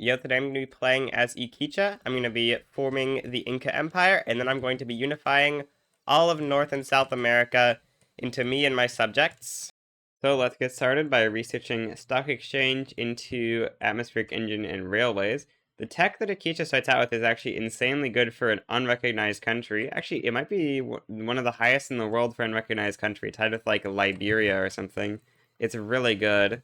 Yo, today I'm going to be playing as Iquicha. I'm going to be forming the Inca Empire, and then I'm going to be unifying all of North and South America into me and my subjects. So let's get started by researching stock exchange into atmospheric engine and railways. The tech that Iquicha starts out with is actually insanely good for an unrecognized country. Actually, it might be one of the highest in the world for an unrecognized country, tied with like Liberia or something. It's really good.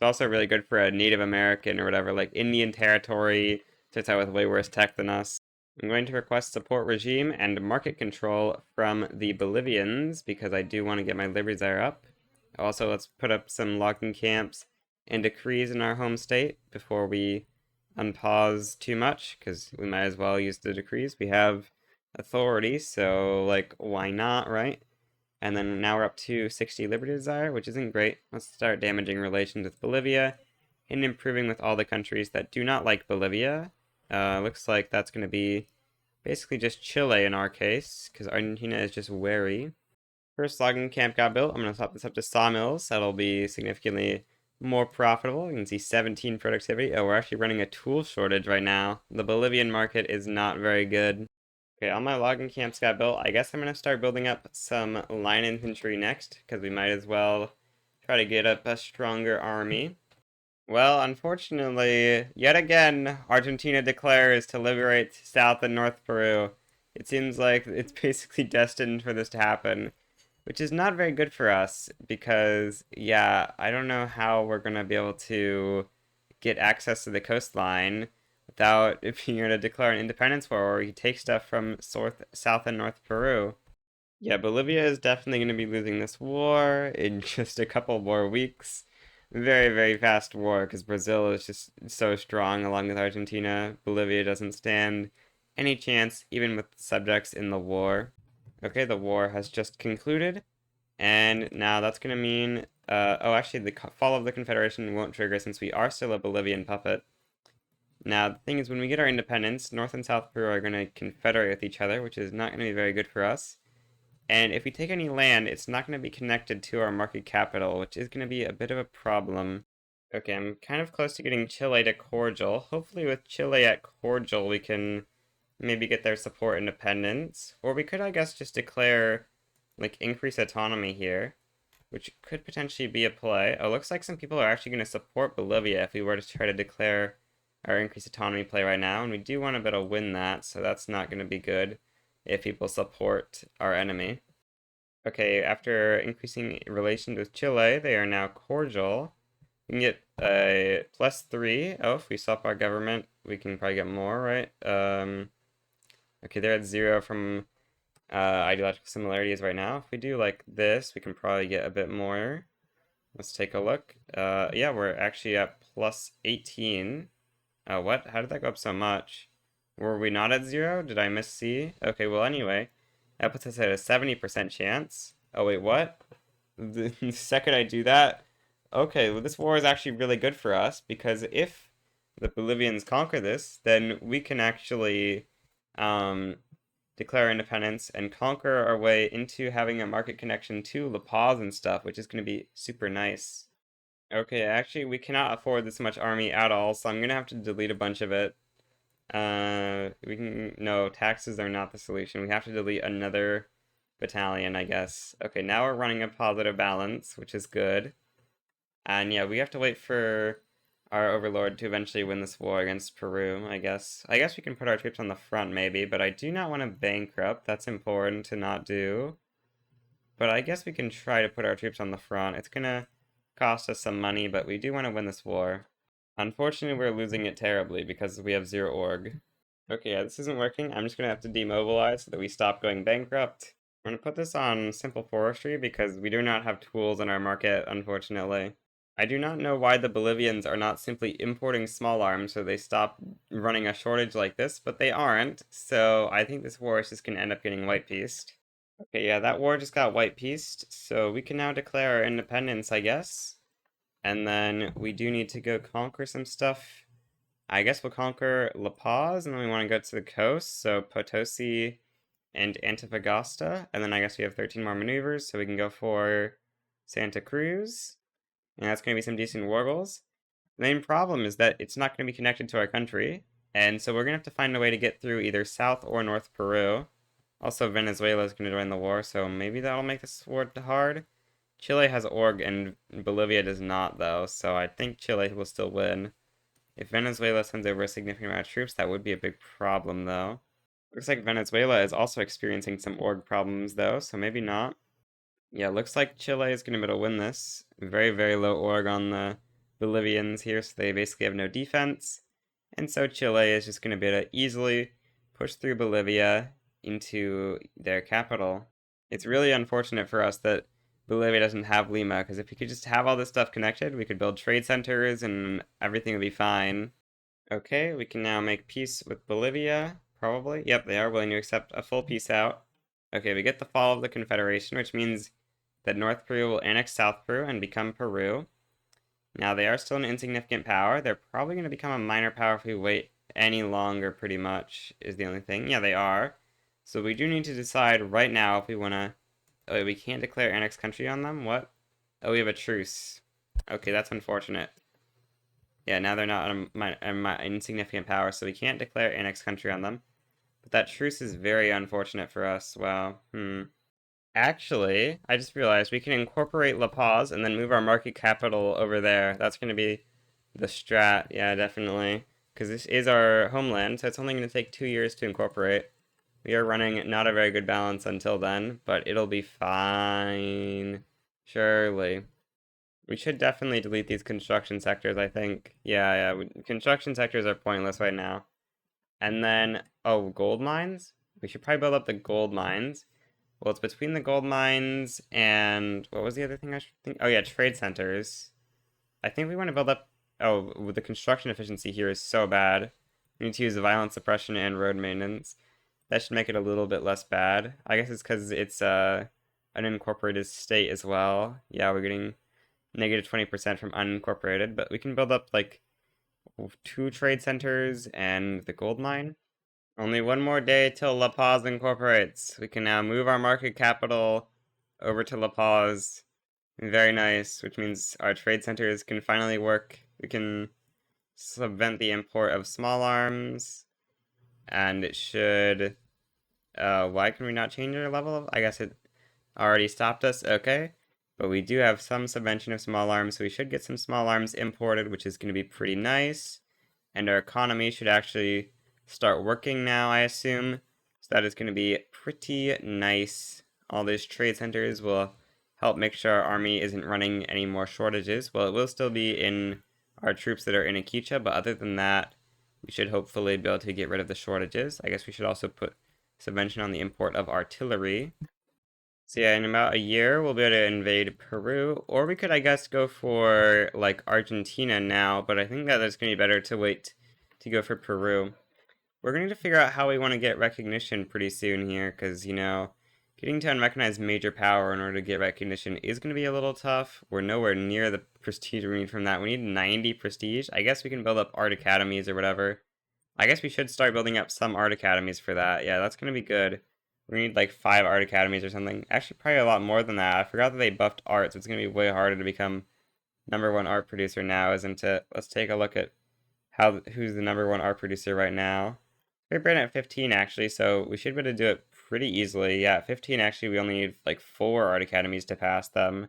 It's also really good for a Native American or whatever, like Indian Territory starts out with way worse tech than us. I'm going to request support regime and market control from the Bolivians because I do want to get my Liberty Desire up. Also, let's put up some logging camps and decrees in our home state before we unpause too much, because we might as well use the decrees. We have authority, so, like, why not, right? And then now we're up to 60 Liberty Desire, which isn't great. Let's start damaging relations with Bolivia and improving with all the countries that do not like Bolivia. Looks like that's going to be basically just Chile in our case, because Argentina is just wary. First logging camp got built. I'm going to swap this up to sawmills. That'll be significantly more profitable. You can see 17 productivity. Oh, we're actually running a tool shortage right now. The Bolivian market is not very good. Okay, all my logging camps got built. I guess I'm going to start building up some line infantry next, because we might as well try to get up a stronger army. Well, unfortunately, yet again, Argentina declares to liberate South and North Peru. It seems like it's basically destined for this to happen, which is not very good for us because, yeah, I don't know how we're going to be able to get access to the coastline without being able to declare an independence war where we take stuff from South and North Peru. Yeah, Bolivia is definitely going to be losing this war in just a couple more weeks. Very, very fast war because Brazil is just so strong along with Argentina. Bolivia doesn't stand any chance even with the subjects in the war. Okay, the war has just concluded, and now that's going to mean, oh, actually, the fall of the Confederation won't trigger since we are still a Bolivian puppet. Now, the thing is, when we get our independence, North and South Peru are going to confederate with each other, which is not going to be very good for us. And if we take any land, it's not going to be connected to our market capital, which is going to be a bit of a problem. Okay, I'm kind of close to getting Chile to cordial. Hopefully with Chile at cordial, we can maybe get their support independence. Or we could, I guess, just declare, like, increase autonomy here, which could potentially be a play. Oh, looks like some people are actually going to support Bolivia if we were to try to declare our increased autonomy play right now, and we do want to be able to win that, so that's not going to be good if people support our enemy. Okay, after increasing relations with Chile, they are now cordial. We can get a +3. Oh, if we swap our government, we can probably get more, right? Okay, they're at 0 from ideological similarities right now. If we do like this, we can probably get a bit more. Let's take a look. Yeah, we're actually at +18. What? How did that go up so much? Were we not at 0? Did I miss C? Okay, well, anyway, that puts us at a 70% chance. Oh, wait, what? The second I do that, okay, well, this war is actually really good for us because if the Bolivians conquer this, then we can actually declare independence and conquer our way into having a market connection to La Paz and stuff, which is going to be super nice. Okay, actually, we cannot afford this much army at all, so I'm going to have to delete a bunch of it. No, taxes are not the solution. We have to delete another battalion, I guess. Okay, now we're running a positive balance, which is good. And yeah, we have to wait for our overlord to eventually win this war against Peru, I guess. I guess we can put our troops on the front, maybe, but I do not want to bankrupt. That's important to not do. But I guess we can try to put our troops on the front. It's gonna cost us some money, but we do want to win this war. Unfortunately, we're losing it terribly because we have 0 org. Okay, yeah, this isn't working. I'm just gonna have to demobilize so that we stop going bankrupt. I'm gonna put this on simple forestry because we do not have tools in our market, unfortunately. I do not know why the Bolivians are not simply importing small arms so they stop running a shortage like this, but they aren't, so I think this war is just gonna end up getting white-pieced. Okay, yeah, that war just got white-pieced, so we can now declare our independence, I guess. And then we do need to go conquer some stuff. I guess we'll conquer La Paz, and then we want to go to the coast, so Potosi and Antofagasta. And then I guess we have 13 more maneuvers, so we can go for Santa Cruz. And that's going to be some decent war goals. The main problem is that it's not going to be connected to our country, and so we're going to have to find a way to get through either South or North Peru. Also, Venezuela is going to join the war, so maybe that'll make this war hard. Chile has org and Bolivia does not, though, so I think Chile will still win. If Venezuela sends over a significant amount of troops, that would be a big problem, though. Looks like Venezuela is also experiencing some org problems, though, so maybe not. Yeah, looks like Chile is going to be able to win this. Very, very low org on the Bolivians here, so they basically have no defense. And so Chile is just going to be able to easily push through Bolivia into their capital. It's really unfortunate for us that Bolivia doesn't have Lima, because if we could just have all this stuff connected, we could build trade centers and everything would be fine. Okay, we can now make peace with Bolivia, probably. Yep, they are willing to accept a full peace out. Okay, we get the fall of the Confederation, which means that North Peru will annex South Peru and become Peru. Now, they are still an insignificant power. They're probably going to become a minor power if we wait any longer, pretty much, is the only thing. Yeah, they are. So we do need to decide right now if we want to... Oh, we can't declare annex country on them? What? Oh, we have a truce. Okay, that's unfortunate. Yeah, now they're not an insignificant power, so we can't declare annex country on them. But that truce is very unfortunate for us. Wow. Actually, I just realized we can incorporate La Paz and then move our market capital over there. That's going to be the strat. Yeah, definitely. Because this is our homeland, so it's only going to take 2 years to incorporate. We are running not a very good balance until then, but it'll be fine. Surely. We should definitely delete these construction sectors, I think. Yeah. Construction sectors are pointless right now. And then, oh, gold mines? We should probably build up the gold mines. Well, it's between the gold mines and what was the other thing I should think? Oh yeah, trade centers. I think we want to build up. Oh, the construction efficiency here is so bad. We need to use violence suppression and road maintenance. That should make it a little bit less bad. I guess it's because it's an unincorporated state as well. Yeah, we're getting negative 20% from unincorporated, but we can build up like 2 trade centers and the gold mine. Only one more day till La Paz incorporates. We can now move our market capital over to La Paz. Very nice, which means our trade centers can finally work. We can subvent the import of small arms, and it should... why can we not change our level of... I guess it already stopped us, okay. But we do have some subvention of small arms, so we should get some small arms imported, which is going to be pretty nice. And our economy should actually start working now, I assume. So that is going to be pretty nice. All these trade centers will help make sure our army isn't running any more shortages. Well, it will still be in our troops that are in Iquicha, but other than that, we should hopefully be able to get rid of the shortages. I guess we should also put subvention on the import of artillery. So yeah, in about a year, we'll be able to invade Peru, or we could, I guess, go for, like, Argentina now, but I think that it's going to be better to wait to go for Peru. We're going to figure out how we want to get recognition pretty soon here, because, you know, getting to unrecognized major power in order to get recognition is going to be a little tough. We're nowhere near the prestige we need from that. We need 90 prestige. I guess we can build up art academies or whatever. I guess we should start building up some art academies for that. Yeah, that's going to be good. We need like 5 art academies or something. Actually, probably a lot more than that. I forgot that they buffed art, so it's going to be way harder to become #1 art producer now, isn't it? Let's take a look at who's the #1 art producer right now. Great Britain at 15, actually, so we should be able to do it pretty easily. Yeah, at 15, actually, we only need like 4 art academies to pass them.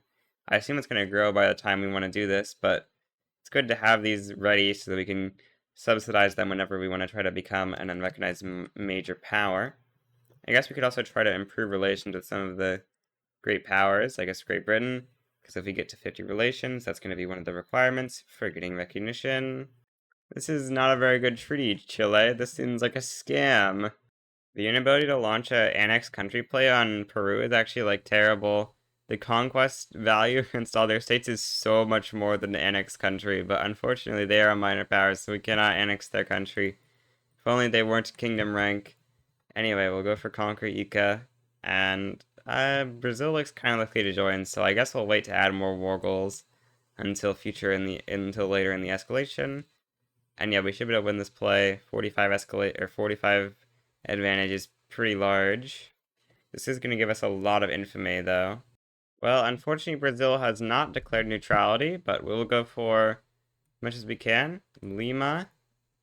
I assume it's going to grow by the time we want to do this, but it's good to have these ready so that we can subsidize them whenever we want to try to become an unrecognized major power. I guess we could also try to improve relations with some of the great powers, I guess Great Britain, because if we get to 50 relations, that's going to be one of the requirements for getting recognition. This is not a very good treaty, Chile. This seems like a scam. The inability to launch a annex country play on Peru is actually, like, terrible. The conquest value against all their states is so much more than the annex country, but unfortunately they are a minor power, so we cannot annex their country. If only they weren't kingdom rank. Anyway, we'll go for Conquer Ica, and Brazil looks kind of likely to join, so I guess we'll wait to add more war goals until later in the escalation. And yeah, we should be able to win this play. 45 advantage is pretty large. This is going to give us a lot of infamy, though. Well, unfortunately, Brazil has not declared neutrality, but we'll go for much as we can. Lima,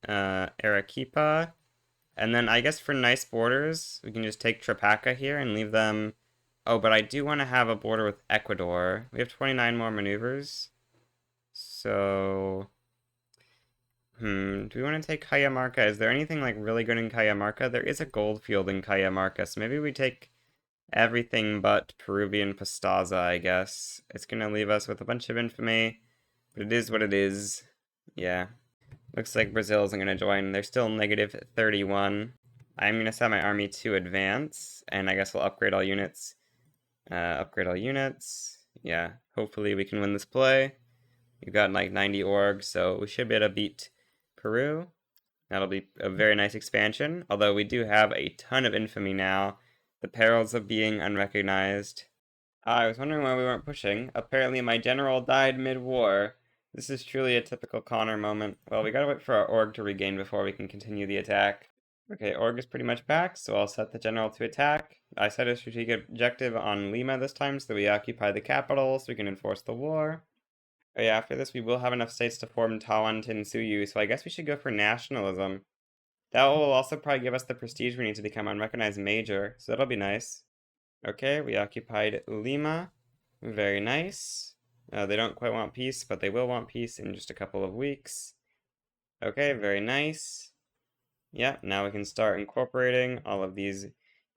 Arequipa, and then I guess for nice borders, we can just take Trapaca here and leave them. Oh, but I do want to have a border with Ecuador. We have 29 more maneuvers. So, do we want to take Cajamarca? Is there anything like really good in Cajamarca? There is a gold field in Cajamarca, so maybe we take everything but Peruvian Pastaza, I guess. It's gonna leave us with a bunch of infamy, but it is what it is. Yeah. Looks like Brazil isn't gonna join. They're still negative 31. I'm gonna set my army to advance, and I guess we'll upgrade all units. Yeah, hopefully we can win this play. We've got like 90 org, so we should be able to beat Peru. That'll be a very nice expansion, although we do have a ton of infamy now. The perils of being unrecognized. I was wondering why we weren't pushing. Apparently my general died mid-war. This is truly a typical Connor moment. Well, we gotta wait for our org to regain before we can continue the attack. Okay, org is pretty much back, so I'll set the general to attack. I set a strategic objective on Lima this time so that we occupy the capital so we can enforce the war. Oh yeah, after this we will have enough states to form Tawantinsuyu, so I guess we should go for nationalism. That will also probably give us the prestige we need to become unrecognized major, so that'll be nice. Okay, we occupied Lima. Very nice. They don't quite want peace, but they will want peace in just a couple of weeks. Okay, very nice. Yeah, now we can start incorporating all of these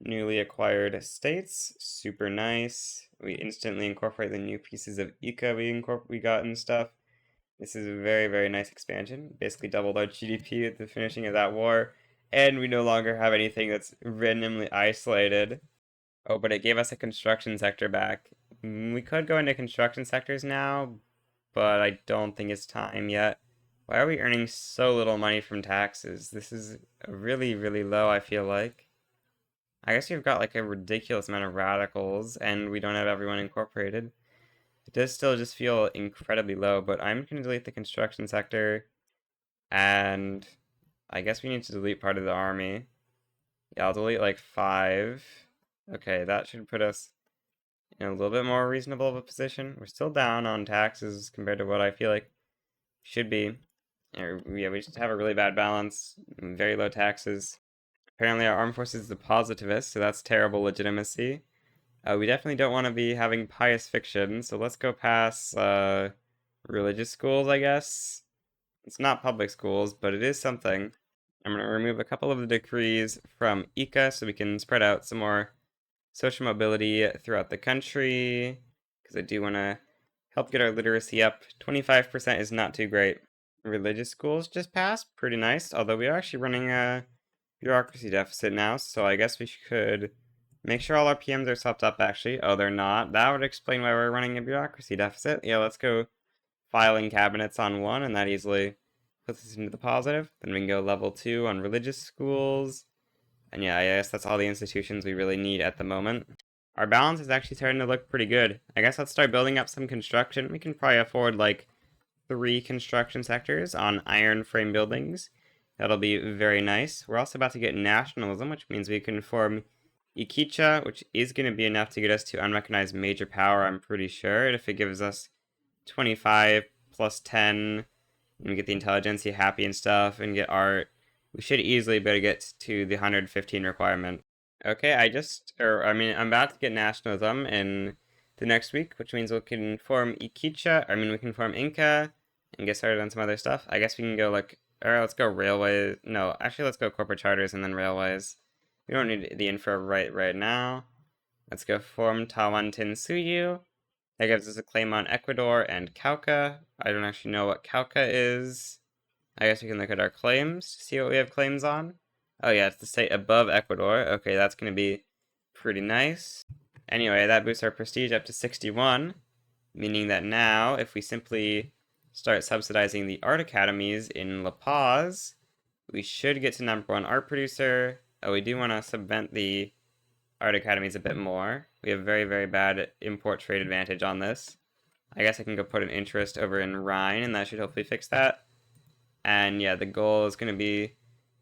newly acquired states. Super nice. We instantly incorporate the new pieces of ica we got and stuff. This is a very, very nice expansion. Basically doubled our GDP at the finishing of that war. And we no longer have anything that's randomly isolated. Oh, but it gave us a construction sector back. We could go into construction sectors now, but I don't think it's time yet. Why are we earning so little money from taxes? This is really, really low, I feel like. I guess we've got like a ridiculous amount of radicals, and we don't have everyone incorporated. It does still just feel incredibly low, but I'm going to delete the construction sector, and I guess we need to delete part of the army. Yeah, I'll delete like 5. Okay, that should put us in a little bit more reasonable of a position. We're still down on taxes compared to what I feel like should be. Yeah, we just have a really bad balance, very low taxes. Apparently our armed forces is a positivist, so that's terrible legitimacy. We definitely don't want to be having pious fiction, so let's go pass religious schools, I guess. It's not public schools, but it is something. I'm going to remove a couple of the decrees from ICA so we can spread out some more social mobility throughout the country, because I do want to help get our literacy up. 25% is not too great. Religious schools just passed, pretty nice, although we are actually running a bureaucracy deficit now, so I guess we could make sure all our PMs are swept up, actually. Oh, they're not. That would explain why we're running a bureaucracy deficit. Yeah, let's go filing cabinets on 1, and that easily puts us into the positive. Then we can go level 2 on religious schools. And yeah, I guess that's all the institutions we really need at the moment. Our balance is actually starting to look pretty good. I guess let's start building up some construction. We can probably afford like 3 construction sectors on iron frame buildings. That'll be very nice. We're also about to get nationalism, which means we can form iquicha, which is going to be enough to get us to unrecognized major power, I'm pretty sure. And if it gives us 25 plus 10, and get the intelligentsia happy and stuff, and get art, we should easily be able to get to the 115 requirement. Okay, I'm about to get nationalism in the next week, which means we can form we can form Inca, and get started on some other stuff. I guess we can go let's go railways. No, actually let's go corporate charters and then railways. We don't need the info right now. Let's go form Tawantinsuyu. That gives us a claim on Ecuador and Cauca. I don't actually know what Cauca is. I guess we can look at our claims to see what we have claims on. Oh yeah, it's the state above Ecuador. Okay, that's going to be pretty nice. Anyway, that boosts our prestige up to 61, meaning that now, if we simply start subsidizing the art academies in La Paz, we should get to #1 art producer. Oh, we do want to subvent the art academies a bit more. We have very, very bad import trade advantage on this. I guess I can go put an interest over in Rhine, and that should hopefully fix that. And yeah, the goal is going to be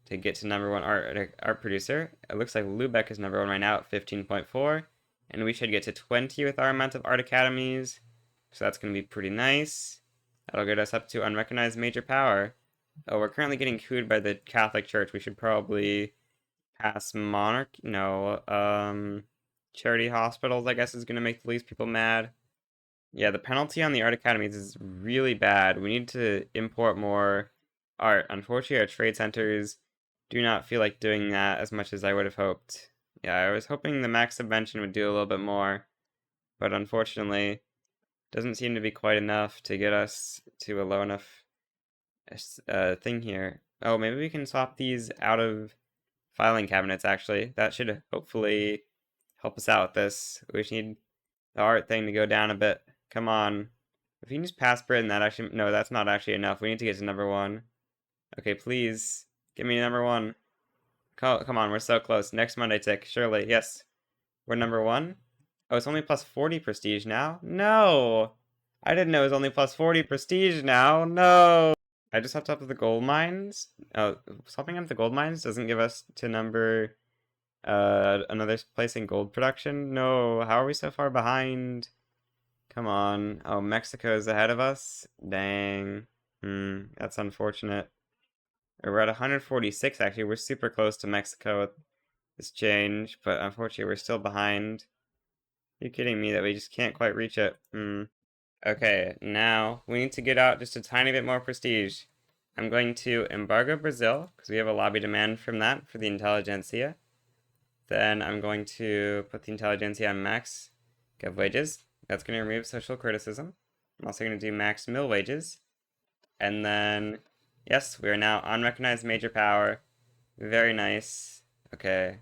to get to #1 art producer. It looks like Lubeck is #1 right now at 15.4, and we should get to 20 with our amount of art academies. So that's going to be pretty nice. That'll get us up to unrecognized major power. Oh, we're currently getting cooed by the Catholic Church. We should probably pass monarchy. No, charity hospitals, I guess, is gonna make the least people mad. Yeah, the penalty on the art academies is really bad. We need to import more art. Unfortunately, our trade centers do not feel like doing that as much as I would have hoped. Yeah, I was hoping the max subvention would do a little bit more, but unfortunately, doesn't seem to be quite enough to get us to a low enough thing here. Oh, maybe we can swap these out of filing cabinets, actually. That should hopefully help us out with this. We just need the art thing to go down a bit. Come on. If you can just pass Britain, that actually... No, that's not actually enough. We need to get to number 1. Okay, please. Give me number 1. Come on, we're so close. Next Monday tick, surely. Yes. We're number 1. Oh, it's only plus 40 prestige now? No! I didn't know it was only plus 40 prestige now. No! I just hopped up with the gold mines. Oh, swapping up the gold mines doesn't give us to number... another place in gold production? No, how are we so far behind? Come on. Oh, Mexico's ahead of us? Dang. That's unfortunate. We're at 146, actually. We're super close to Mexico with this change, but unfortunately we're still behind. You're kidding me that we just can't quite reach it. Okay, now we need to get out just a tiny bit more prestige. I'm going to embargo Brazil, because we have a lobby demand from that for the intelligentsia. Then I'm going to put the intelligentsia on max gov wages. That's going to remove social criticism. I'm also going to do max mill wages. And then, yes, we are now unrecognized major power. Very nice. Okay.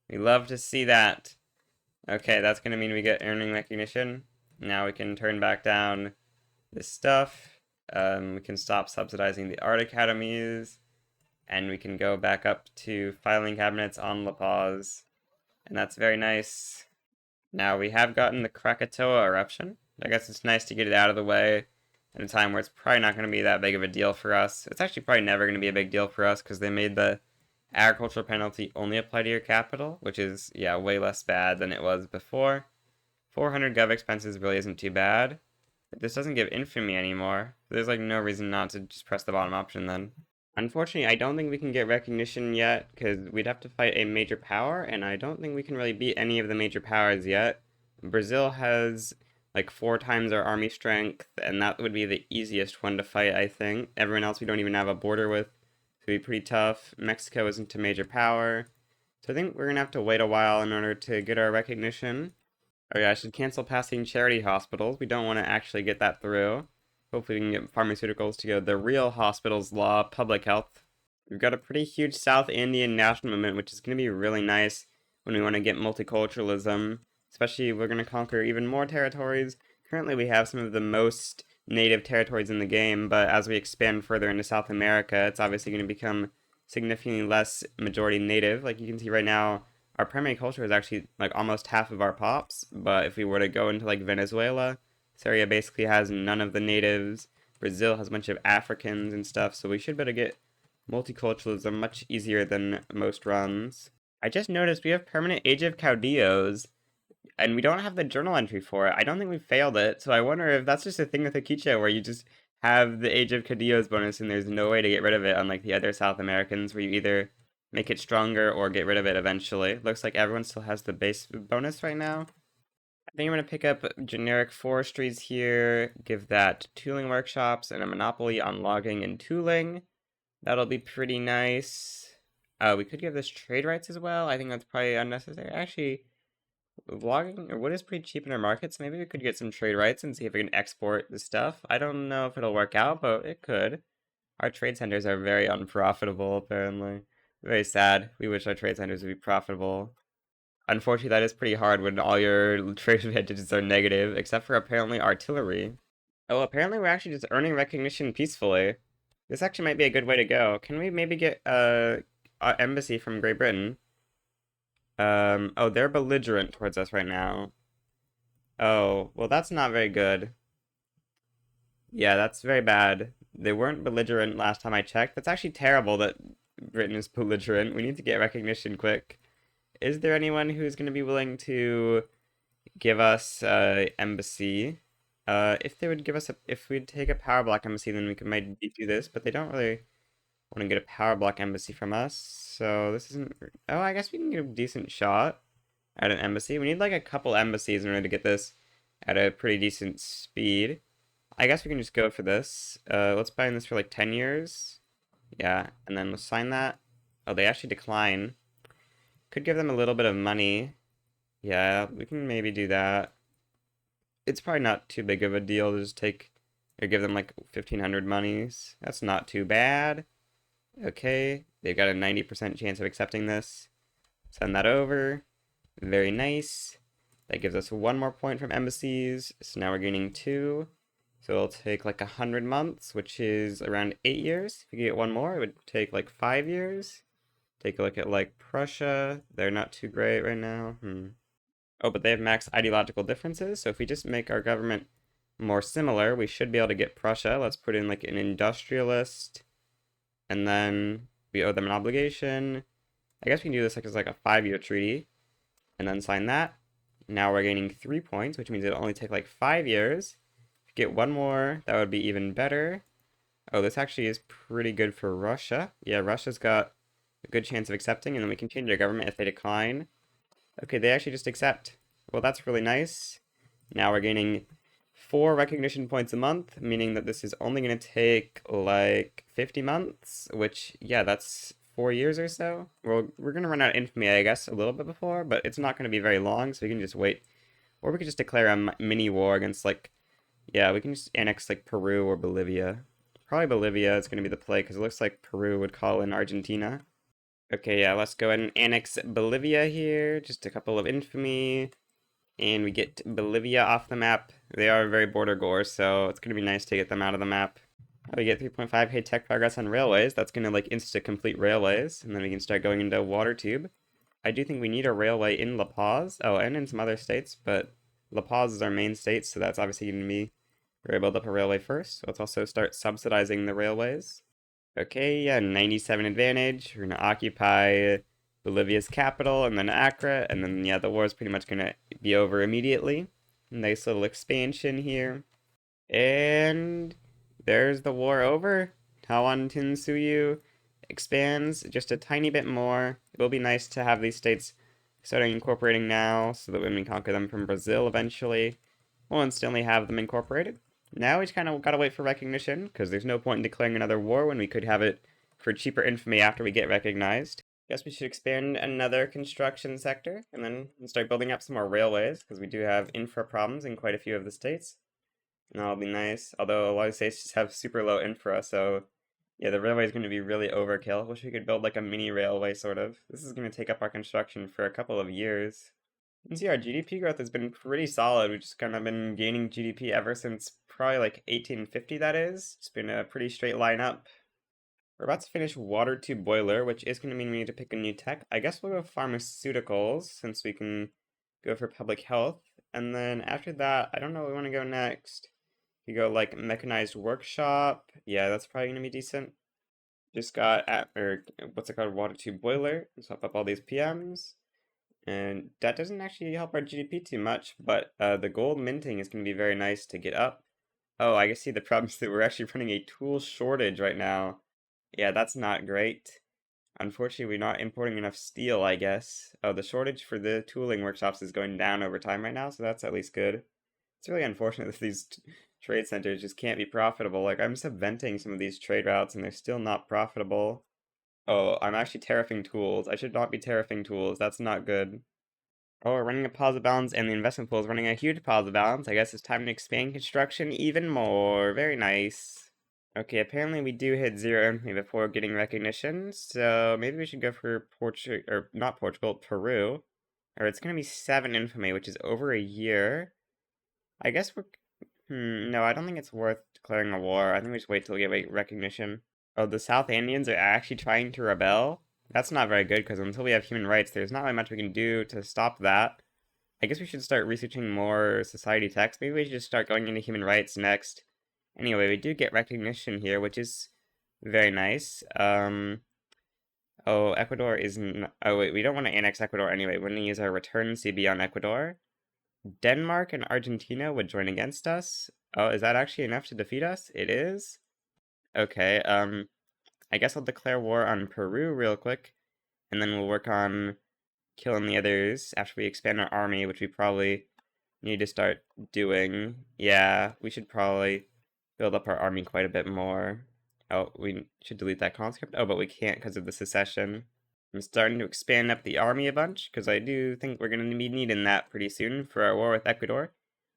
We love to see that. Okay, that's going to mean we get earning recognition. Now we can turn back down this stuff. We can stop subsidizing the art academies. And we can go back up to filing cabinets on La Paz. And that's very nice. Now we have gotten the Krakatoa eruption. I guess it's nice to get it out of the way at a time where it's probably not going to be that big of a deal for us. It's actually probably never going to be a big deal for us because they made the agricultural penalty only apply to your capital, which is, yeah, way less bad than it was before. 400 gov expenses really isn't too bad. But this doesn't give infamy anymore. There's like no reason not to just press the bottom option then. Unfortunately, I don't think we can get recognition yet, because we'd have to fight a major power, and I don't think we can really beat any of the major powers yet. Brazil has like 4 times our army strength, and that would be the easiest one to fight, I think. Everyone else we don't even have a border with, so it'd be pretty tough. Mexico isn't a major power, so I think we're gonna have to wait a while in order to get our recognition. Oh yeah, I should cancel passing charity hospitals. We don't want to actually get that through. Hopefully we can get pharmaceuticals to go the real hospitals law, public health. We've got a pretty huge South Indian national movement, which is going to be really nice when we want to get multiculturalism. Especially we're going to conquer even more territories. Currently we have some of the most native territories in the game, but as we expand further into South America, it's obviously going to become significantly less majority native. Like you can see right now, our primary culture is actually like almost half of our pops, but if we were to go into like Venezuela, this area basically has none of the natives. Brazil has a bunch of Africans and stuff, so we should be able to get multiculturalism much easier than most runs. I just noticed we have permanent Age of Caudillos, and we don't have the journal entry for it. I don't think we failed it, so I wonder if that's just a thing with iquicha where you just have the Age of Caudillos bonus and there's no way to get rid of it, unlike the other South Americans where you either make it stronger or get rid of it eventually. Looks like everyone still has the base bonus right now. I think I'm going to pick up generic forestries here, give that tooling workshops and a monopoly on logging and tooling. That'll be pretty nice. We could give this trade rights as well. I think that's probably unnecessary. Actually, logging or wood is pretty cheap in our markets. Maybe we could get some trade rights and see if we can export the stuff. I don't know if it'll work out, but it could. Our trade centers are very unprofitable, apparently. Very sad. We wish our trade centers would be profitable. Unfortunately, that is pretty hard when all your trade advantages are negative, except for apparently artillery. Oh, apparently we're actually just earning recognition peacefully. This actually might be a good way to go. Can we maybe get a embassy from Great Britain? Oh, they're belligerent towards us right now. Oh, well that's not very good. Yeah, that's very bad. They weren't belligerent last time I checked. That's actually terrible that Britain is belligerent. We need to get recognition quick. Is there anyone who's going to be willing to give us embassy? If they would give us if we'd take a power block embassy, then we could maybe do this, but they don't really want to get a power block embassy from us, so this isn't... Oh, I guess we can get a decent shot at an embassy. We need like a couple embassies in order to get this at a pretty decent speed. I guess we can just go for this. Let's buy in this for like 10 years. Yeah, and then we'll sign that. Oh, they actually decline. Could give them a little bit of money. Yeah, we can maybe do that. It's probably not too big of a deal to just take or give them like 1,500 monies. That's not too bad. Okay, they've got a 90% chance of accepting this. Send that over. Very nice. That gives us one more point from embassies. So now we're gaining 2. So it'll take like 100 months, which is around 8 years. If we get one more, it would take like 5 years. Take a look at like Prussia. They're not too great right now. Oh, but they have max ideological differences. So if we just make our government more similar, we should be able to get Prussia. Let's put in like an industrialist. And then we owe them an obligation. I guess we can do this like as like a 5-year treaty. And then sign that. Now we're gaining 3 points, which means it'll only take like 5 years. If we get one more, that would be even better. Oh, this actually is pretty good for Russia. Yeah, Russia's got a good chance of accepting, and then we can change their government if they decline. Okay, they actually just accept. Well, that's really nice. Now we're gaining 4 recognition points a month, meaning that this is only going to take like 50 months, which, yeah, that's 4 years or so. Well, we're going to run out of infamy, I guess, a little bit before, but it's not going to be very long, so we can just wait. Or we could just declare a mini war against, like, yeah, we can just annex, like, Peru or Bolivia. Probably Bolivia is going to be the play, because it looks like Peru would call in Argentina. Okay, yeah, let's go ahead and annex Bolivia here. Just a couple of infamy. And we get Bolivia off the map. They are very border gore, so it's going to be nice to get them out of the map. We get 3.5K tech progress on railways. That's going to like insta-complete railways. And then we can start going into water tube. I do think we need a railway in La Paz. Oh, and in some other states, but La Paz is our main state, so that's obviously going to be where we build up a railway first. So let's also start subsidizing the railways. Okay, yeah, 97 advantage. We're going to occupy Bolivia's capital, and then Accra, and then, yeah, the war is pretty much going to be over immediately. Nice little expansion here. And there's the war over. Tawan Tinsuyu expands just a tiny bit more. It will be nice to have these states starting incorporating now, so that when we conquer them from Brazil eventually, we'll instantly have them incorporated. Now we just kind of gotta wait for recognition, because there's no point in declaring another war when we could have it for cheaper infamy after we get recognized. Guess we should expand another construction sector, and then start building up some more railways, because we do have infra problems in quite a few of the states. And that'll be nice, although a lot of states just have super low infra, so yeah, the railway is going to be really overkill. Wish we could build like a mini railway, sort of. This is going to take up our construction for a couple of years. You can see our GDP growth has been pretty solid. We've just kind of been gaining GDP ever since probably like 1850, that is. It's been a pretty straight line up. We're about to finish water tube boiler, which is going to mean we need to pick a new tech. I guess we'll go pharmaceuticals, since we can go for public health. And then after that, I don't know where we want to go next. You go like mechanized workshop. Yeah, that's probably going to be decent. Just got what's it called, water tube boiler. Swap up all these PMs. And that doesn't actually help our GDP too much, but the gold minting is going to be very nice to get up. Oh, I guess see the problem is that we're actually running a tool shortage right now. Yeah, that's not great. Unfortunately, we're not importing enough steel, I guess. Oh, the shortage for the tooling workshops is going down over time right now, so that's at least good. It's really unfortunate that these trade centers just can't be profitable. Like, I'm subventing some of these trade routes, and they're still not profitable. Oh, I'm actually tariffing tools. I should not be tariffing tools. That's not good. Oh, we're running a positive balance, and the investment pool is running a huge positive balance. I guess it's time to expand construction even more. Very nice. Okay, apparently we do hit 0 infamy before getting recognition, so maybe we should go for Portugal, or not Portugal, Peru. Or it's gonna be 7 infamy, which is over a year. I guess we're... no, I don't think it's worth declaring a war. I think we just wait till we get recognition. Oh, the South Indians are actually trying to rebel? That's not very good, because until we have human rights, there's not really much we can do to stop that. I guess we should start researching more society texts. Maybe we should just start going into human rights next. Anyway, we do get recognition here, which is very nice. Oh, Ecuador isn't... Oh, wait, we don't want to annex Ecuador anyway. We're going to use our return CB on Ecuador. Denmark and Argentina would join against us. Oh, is that actually enough to defeat us? It is? Okay, I guess I'll declare war on Peru real quick, and then we'll work on killing the others after we expand our army, which we probably need to start doing. Yeah, we should probably build up our army quite a bit more. Oh, we should delete that conscript. Oh, but we can't because of the secession. I'm starting to expand up the army a bunch, because I do think we're going to be needing that pretty soon for our war with Ecuador.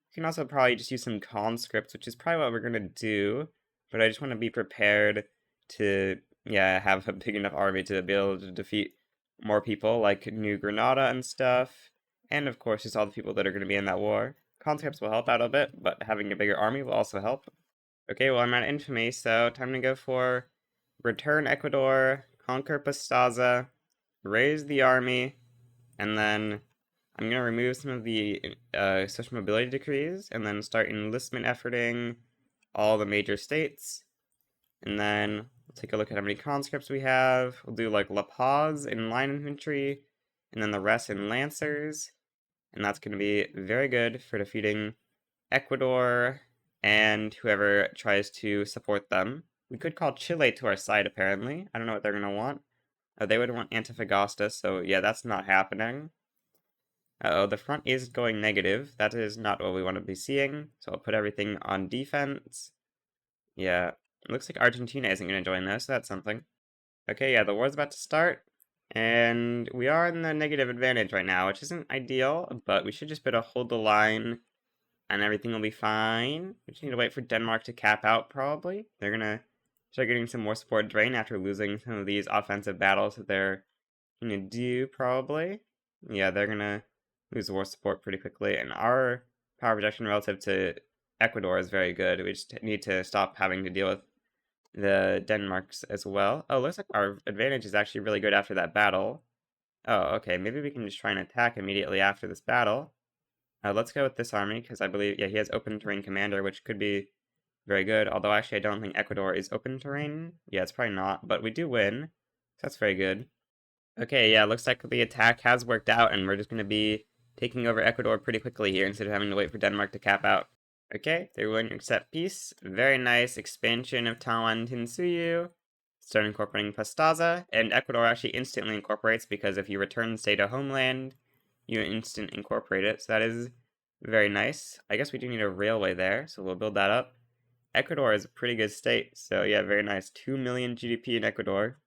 We can also probably just use some conscripts, which is probably what we're going to do, but I just want to be prepared to, yeah, have a big enough army to be able to defeat more people, like New Granada and stuff, and of course just all the people that are going to be in that war. Conscripts will help out a bit, but having a bigger army will also help. Okay, well, I'm at infamy, so time to go for return Ecuador, conquer Pastaza, raise the army, and then I'm going to remove some of the social mobility decrees, and then start enlistment efforting all the major states. And then we'll take a look at how many conscripts we have. We'll do like La Paz in line infantry, and then the rest in lancers. And that's going to be very good for defeating Ecuador and whoever tries to support them. We could call Chile to our side, apparently. I don't know what they're going to want. They would want Antofagasta, so yeah, that's not happening. Uh-oh, the front is going negative. That is not what we want to be seeing, so I'll put everything on defense. Yeah, it looks like Argentina isn't going to join this, so that's something. Okay, yeah, the war's about to start, and we are in the negative advantage right now, which isn't ideal, but we should just be able to hold the line, and everything will be fine. We just need to wait for Denmark to cap out, probably. They're going to start getting some more support drain after losing some of these offensive battles that they're going to do, probably. Yeah, they're going to lose war support pretty quickly, and our power projection relative to Ecuador is very good. We just need to stop having to deal with the Denmarks as well. Oh, looks like our advantage is actually really good after that battle. Oh, okay, maybe we can just try and attack immediately after this battle. Let's go with this army, because I believe, yeah, he has open terrain commander, which could be very good, although actually I don't think Ecuador is open terrain. Yeah, it's probably not, but we do win, so that's very good. Okay, yeah, looks like the attack has worked out, and we're just going to be taking over Ecuador pretty quickly here instead of having to wait for Denmark to cap out. Okay, they're willing to accept peace. Very nice expansion of Tawan Tinsuyu. Start incorporating Pastaza, and Ecuador actually instantly incorporates because if you return state to homeland, you instant incorporate it, so that is very nice. I guess we do need a railway there, so we'll build that up. Ecuador is a pretty good state, so yeah, very nice. 2 million GDP in Ecuador.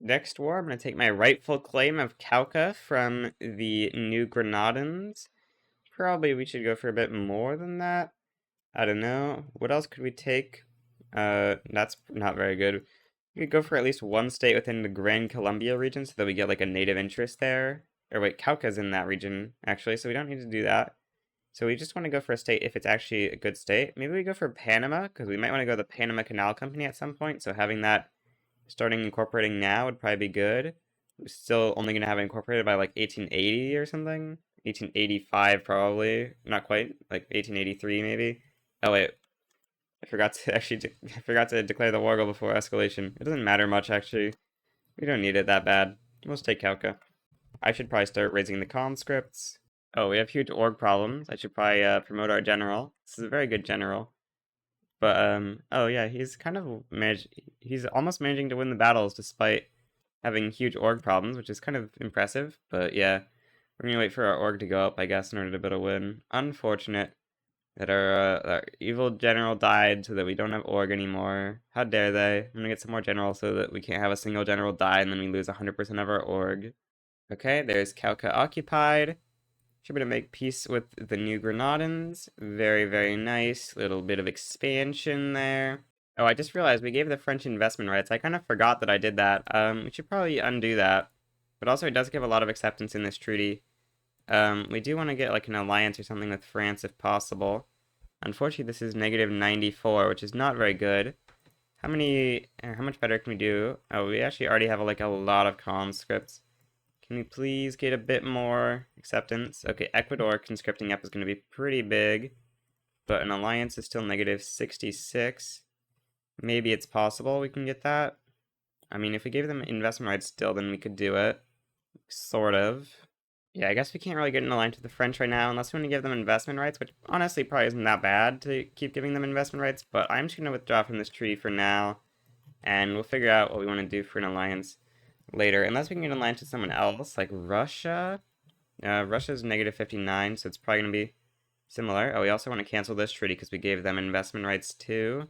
Next war, I'm going to take my rightful claim of Cauca from the New Granadans. Probably we should go for a bit more than that. I don't know. What else could we take? That's not very good. We could go for at least one state within the Gran Colombia region so that we get like a native interest there. Or wait, Cauca's in that region, actually, so we don't need to do that. So we just want to go for a state if it's actually a good state. Maybe we go for Panama, because we might want to go to the Panama Canal Company at some point, so having that starting incorporating now would probably be good. We're still only going to have it incorporated by like 1880 or something. 1885 probably. Not quite. Like 1883 maybe. Oh wait. I forgot to I forgot to declare the war goal before escalation. It doesn't matter much actually. We don't need it that bad. We'll take Cauca. I should probably start raising the conscripts. Oh, we have huge org problems. I should probably promote our general. This is a very good general. But, oh yeah, he's kind of he's almost managing to win the battles despite having huge org problems, which is kind of impressive. But yeah, we're gonna wait for our org to go up, I guess, in order to build a win. Unfortunate that our evil general died so that we don't have org anymore. How dare they? I'm gonna get some more generals so that we can't have a single general die and then we lose 100% of our org. Okay, there's Cauca occupied. Should be able to make peace with the New Granadans. Very, very nice. Little bit of expansion there. Oh, I just realized we gave the French investment rights. I kind of forgot that I did that. We should probably undo that. But also, it does give a lot of acceptance in this treaty. We do want to get like an alliance or something with France if possible. Unfortunately, this is negative 94, which is not very good. How much better can we do? Oh, we actually already have like a lot of conscripts. Can we please get a bit more acceptance? Okay, Ecuador conscripting up is going to be pretty big, but an alliance is still negative 66. Maybe it's possible we can get that. I mean, if we gave them investment rights still, then we could do it. Sort of. Yeah, I guess we can't really get in alliance with the French right now unless we want to give them investment rights, which honestly probably isn't that bad to keep giving them investment rights, but I'm just going to withdraw from this treaty for now, and we'll figure out what we want to do for an alliance later, unless we can get an alliance with someone else, like Russia. Russia's negative 59, so it's probably going to be similar. Oh, we also want to cancel this treaty because we gave them investment rights too.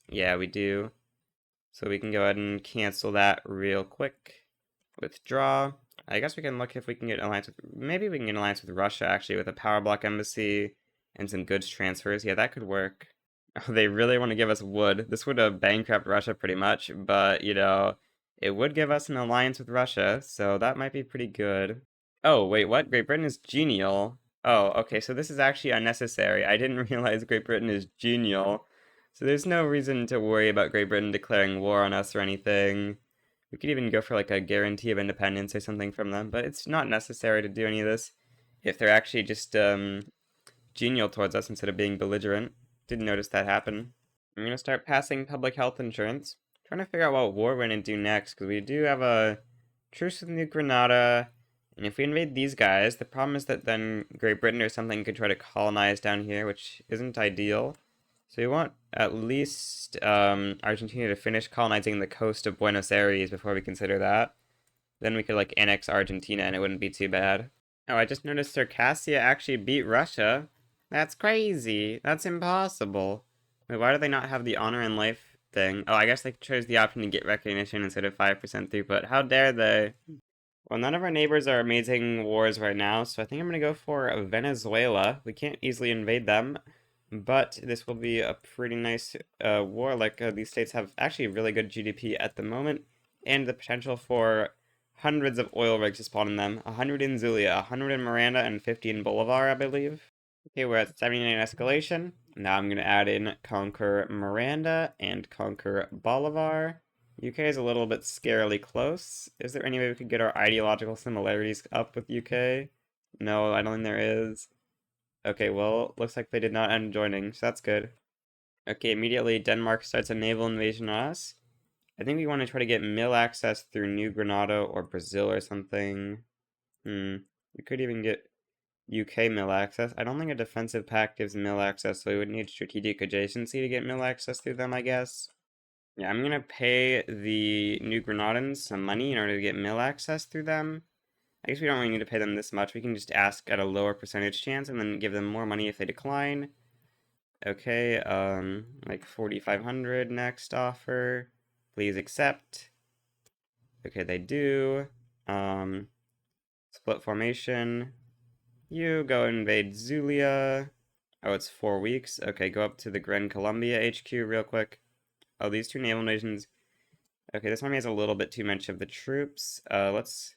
Yeah, we do. So we can go ahead and cancel that real quick. Withdraw. I guess we can look if we can get an alliance with... Maybe we can get an alliance with Russia, actually, with a power block embassy and some goods transfers. Yeah, that could work. Oh, they really want to give us wood. This would bankrupt Russia pretty much, but, you know, it would give us an alliance with Russia, so that might be pretty good. Oh, wait, what? Great Britain is genial. Oh, okay, so this is actually unnecessary. I didn't realize Great Britain is genial. So there's no reason to worry about Great Britain declaring war on us or anything. We could even go for like a guarantee of independence or something from them, but it's not necessary to do any of this if they're actually just genial towards us instead of being belligerent. Didn't notice that happen. I'm gonna start passing public health insurance. Trying to figure out what war we're gonna do next, because we do have a truce with New Granada, and if we invade these guys, the problem is that then Great Britain or something could try to colonize down here, which isn't ideal. So we want at least Argentina to finish colonizing the coast of Buenos Aires before we consider that. Then we could like annex Argentina and it wouldn't be too bad. Oh, I just noticed Circassia actually beat Russia. That's crazy. That's impossible. Wait, why do they not have the honor and life thing? Oh, I guess they chose the option to get recognition instead of 5% throughput. How dare they? Well, none of our neighbors are amazing wars right now, so I think I'm going to go for Venezuela. We can't easily invade them, but this will be a pretty nice war. Like, these states have actually really good GDP at the moment, and the potential for hundreds of oil rigs to spawn in them. 100 in Zulia, 100 in Miranda, and 50 in Bolivar, I believe. Okay, we're at 79 escalation. Now I'm going to add in Conquer Miranda and Conquer Bolivar. UK is a little bit scarily close. Is there any way we could get our ideological similarities up with UK? No, I don't think there is. Okay, well, looks like they did not end joining, so that's good. Okay, immediately Denmark starts a naval invasion on us. I think we want to try to get mill access through New Granada or Brazil or something. We could even get UK mill access. I don't think a defensive pact gives mill access, so we would need strategic adjacency to get mill access through them, I guess. Yeah, I'm gonna pay the New Granadans some money in order to get mill access through them. I guess we don't really need to pay them this much. We can just ask at a lower percentage chance and then give them more money if they decline. Okay, like 4,500 next offer. Please accept. Okay, they do. Split formation. You go invade Zulia. Oh, it's 4 weeks. Okay, go up to the Gran Colombia HQ real quick. Oh, these two naval nations. Okay, this army has a little bit too much of the troops. Let's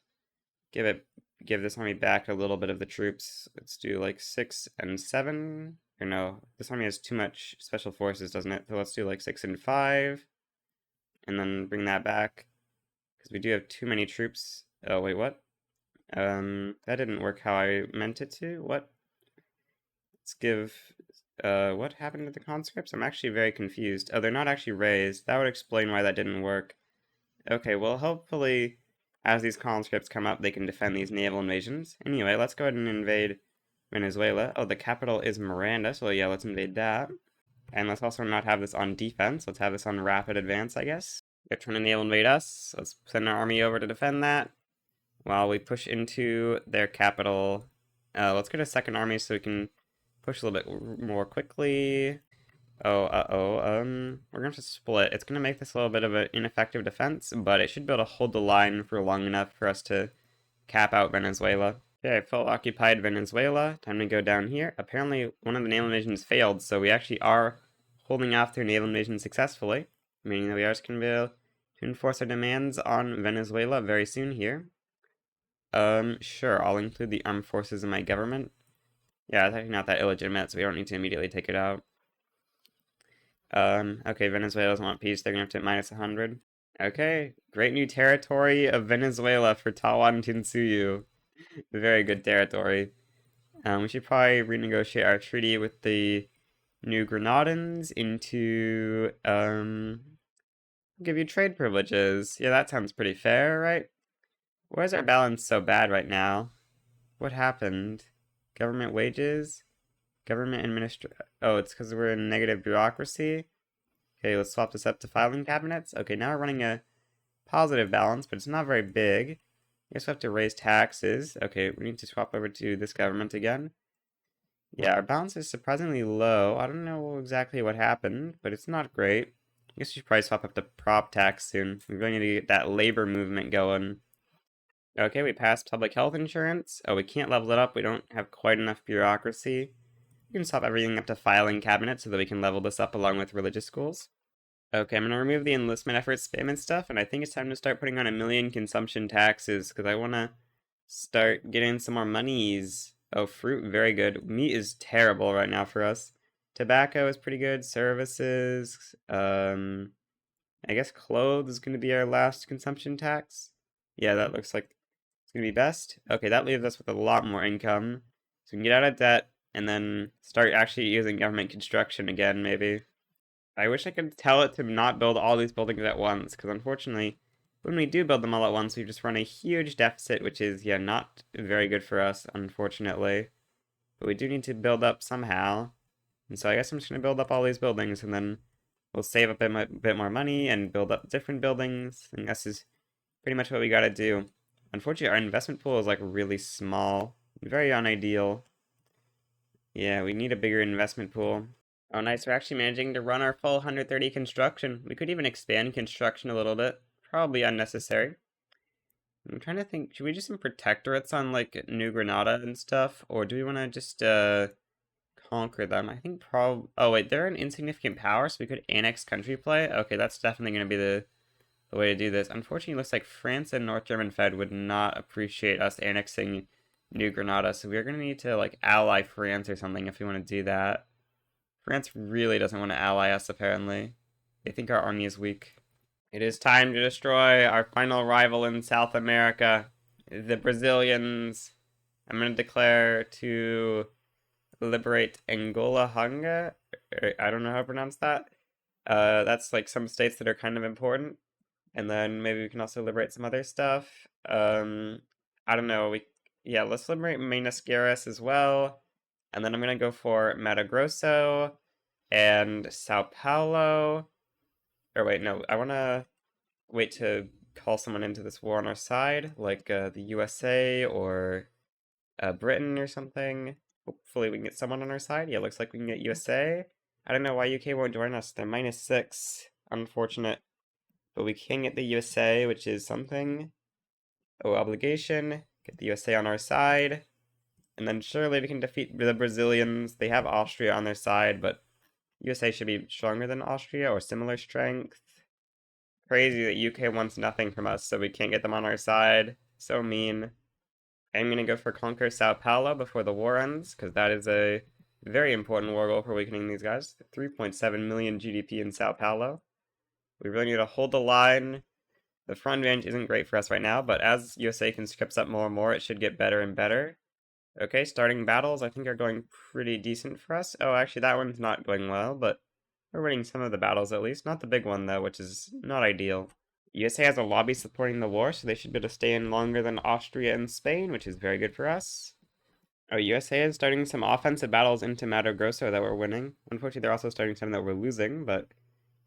give this army back a little bit of the troops. Let's do like 6 and 7. Or no, this army has too much special forces, doesn't it? So let's do like 6 and 5. And then bring that back. Because we do have too many troops. Oh, wait, what? That didn't work how I meant it to. What? Let's give... what happened to the conscripts? I'm actually very confused. Oh, they're not actually raised. That would explain why that didn't work. Okay, well, hopefully, as these conscripts come up, they can defend these naval invasions. Anyway, let's go ahead and invade Venezuela. Oh, the capital is Miranda, so yeah, let's invade that. And let's also not have this on defense. Let's have this on rapid advance, I guess. They're trying to naval invade us. Let's send our army over to defend that. While we push into their capital. Let's get a second army so we can push a little bit more quickly. Oh, we're gonna have to split. It's gonna make this a little bit of an ineffective defense, but it should be able to hold the line for long enough for us to cap out Venezuela. Okay, full occupied Venezuela. Time to go down here. Apparently, one of the naval invasions failed, so we actually are holding off their naval invasion successfully, meaning that we are just gonna be able to enforce our demands on Venezuela very soon here. Sure, I'll include the armed forces in my government. Yeah, it's actually not that illegitimate, so we don't need to immediately take it out. Okay, Venezuela doesn't want peace. They're gonna have to minus 100. Okay, great new territory of Venezuela for Tawantinsuyu. Very good territory. We should probably renegotiate our treaty with the New Granadans into, give you trade privileges. Yeah, that sounds pretty fair, right? Why is our balance so bad right now? What happened? Government wages? Government Oh, it's because we're in negative bureaucracy? Okay, let's swap this up to filing cabinets. Okay, now we're running a positive balance, but it's not very big. I guess we have to raise taxes. Okay, we need to swap over to this government again. Yeah, our balance is surprisingly low. I don't know exactly what happened, but it's not great. I guess we should probably swap up to prop tax soon. We really need to get that labor movement going. Okay, we passed public health insurance. Oh, we can't level it up. We don't have quite enough bureaucracy. We can swap everything up to filing cabinet so that we can level this up along with religious schools. Okay, I'm gonna remove the enlistment effort spam and stuff, and I think it's time to start putting on 1,000,000 consumption taxes, because I wanna start getting some more monies. Oh, fruit, very good. Meat is terrible right now for us. Tobacco is pretty good. Services, I guess clothes is gonna be our last consumption tax. Yeah, that looks like it's gonna be best. Okay, that leaves us with a lot more income. So we can get out of debt, and then start actually using government construction again, maybe. I wish I could tell it to not build all these buildings at once, because unfortunately, when we do build them all at once, we just run a huge deficit, which is, yeah, not very good for us, unfortunately. But we do need to build up somehow. And so I guess I'm just going to build up all these buildings, and then we'll save up a bit more money and build up different buildings. And this is pretty much what we got to do. Unfortunately, our investment pool is, like, really small. Very unideal. Yeah, we need a bigger investment pool. Oh, nice. We're actually managing to run our full 130 construction. We could even expand construction a little bit. Probably unnecessary. I'm trying to think, should we do some protectorates on, like, New Granada and stuff? Or do we want to just, conquer them? I think oh, wait, they're an insignificant power, so we could annex country play? Okay, that's definitely going to be the way to do this. Unfortunately, it looks like France and North German Fed would not appreciate us annexing New Granada, so we're going to need to, like, ally France or something if we want to do that. France really doesn't want to ally us, apparently. They think our army is weak. It is time to destroy our final rival in South America, the Brazilians. I'm going to declare to liberate Angola Hanga. I don't know how to pronounce that. That's like some states that are kind of important. And then maybe we can also liberate some other stuff. I don't know. Yeah, let's liberate Minas Gerais as well. And then I'm going to go for Mato Grosso and Sao Paulo. Or wait, no, I want to wait to call someone into this war on our side, like the USA or Britain or something. Hopefully we can get someone on our side. Yeah, looks like we can get USA. I don't know why UK won't join us. They're -6. Unfortunate. But we can get the USA, which is something. Oh, obligation. Get the USA on our side. And then surely we can defeat the Brazilians. They have Austria on their side, but USA should be stronger than Austria or similar strength. Crazy that UK wants nothing from us, so we can't get them on our side. So mean. I'm gonna go for Conquer Sao Paulo before the war ends, because that is a very important war goal for weakening these guys. 3.7 million GDP in Sao Paulo. We really need to hold the line. The front range isn't great for us right now, but as USA conscripts up more and more, it should get better and better. Okay, starting battles I think are going pretty decent for us. Oh, actually that one's not going well, but we're winning some of the battles at least. Not the big one though, which is not ideal. USA has a lobby supporting the war, so they should be able to stay in longer than Austria and Spain, which is very good for us. Oh, USA is starting some offensive battles into Mato Grosso that we're winning. Unfortunately, they're also starting some that we're losing, but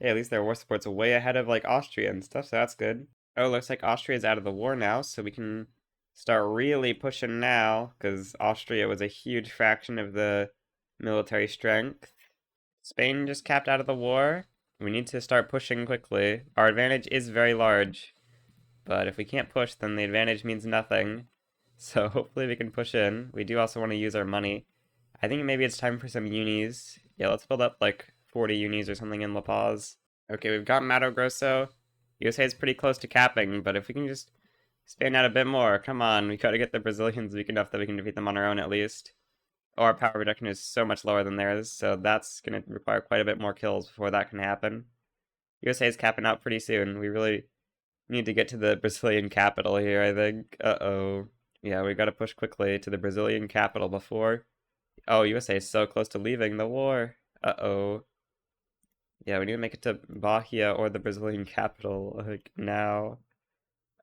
hey, at least their war support's way ahead of, like, Austria and stuff, so that's good. Oh, looks like Austria's out of the war now, so we can start really pushing now, because Austria was a huge fraction of the military strength. Spain just capped out of the war. We need to start pushing quickly. Our advantage is very large, but if we can't push, then the advantage means nothing. So hopefully we can push in. We do also want to use our money. I think maybe it's time for some unis. Yeah, let's build up like 40 unis or something in La Paz. Okay, we've got Mato Grosso. USA is pretty close to capping, but if we can just expand out a bit more, come on, we gotta get the Brazilians weak enough that we can defeat them on our own at least. Oh, our power reduction is so much lower than theirs, so that's going to require quite a bit more kills before that can happen. USA is capping out pretty soon. We really need to get to the Brazilian capital here, I think. Uh-oh. Yeah, we gotta push quickly to the Brazilian capital before... Oh, USA is so close to leaving the war. Uh-oh. Yeah, we need to make it to Bahia or the Brazilian capital, like, now.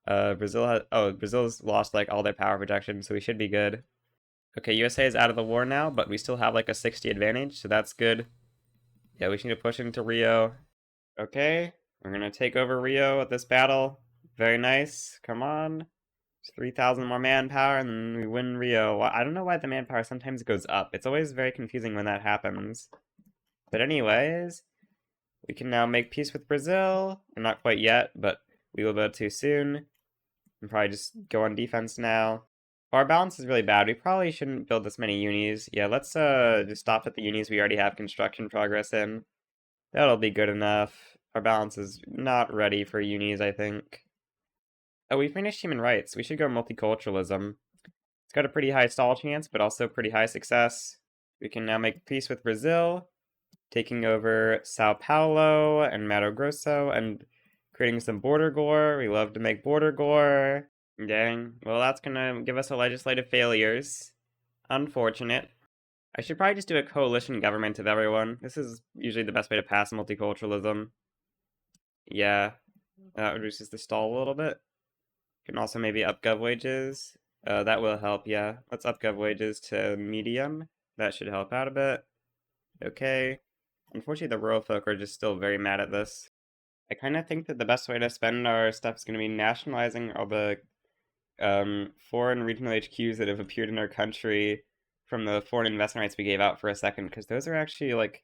Brazil's lost, like, all their power projection, so we should be good. Okay, USA is out of the war now, but we still have like a 60 advantage, so that's good. Yeah, we just need to push into Rio. Okay, we're gonna take over Rio at this battle. Very nice. Come on. 3,000 more manpower, and then we win Rio. I don't know why the manpower sometimes goes up. It's always very confusing when that happens. But anyways, we can now make peace with Brazil. Or not quite yet, but we will be able to soon. And probably just go on defense now. Our balance is really bad. We probably shouldn't build this many unis. Yeah, let's just stop at the unis we already have construction progress in. That'll be good enough. Our balance is not ready for unis, I think. Oh, we finished human rights. We should go multiculturalism. It's got a pretty high stall chance, but also pretty high success. We can now make peace with Brazil, taking over Sao Paulo and Mato Grosso, and creating some border gore. We love to make border gore. Dang. Well, that's gonna give us a legislative failures. Unfortunate. I should probably just do a coalition government of everyone. This is usually the best way to pass multiculturalism. Yeah. That reduces the stall a little bit. Can also maybe up gov wages. That will help, yeah. Let's up gov wages to medium. That should help out a bit. Okay. Unfortunately, the rural folk are just still very mad at this. I kind of think that the best way to spend our stuff is going to be nationalizing all the foreign regional HQs that have appeared in our country from the foreign investment rights we gave out for a second, because those are actually, like,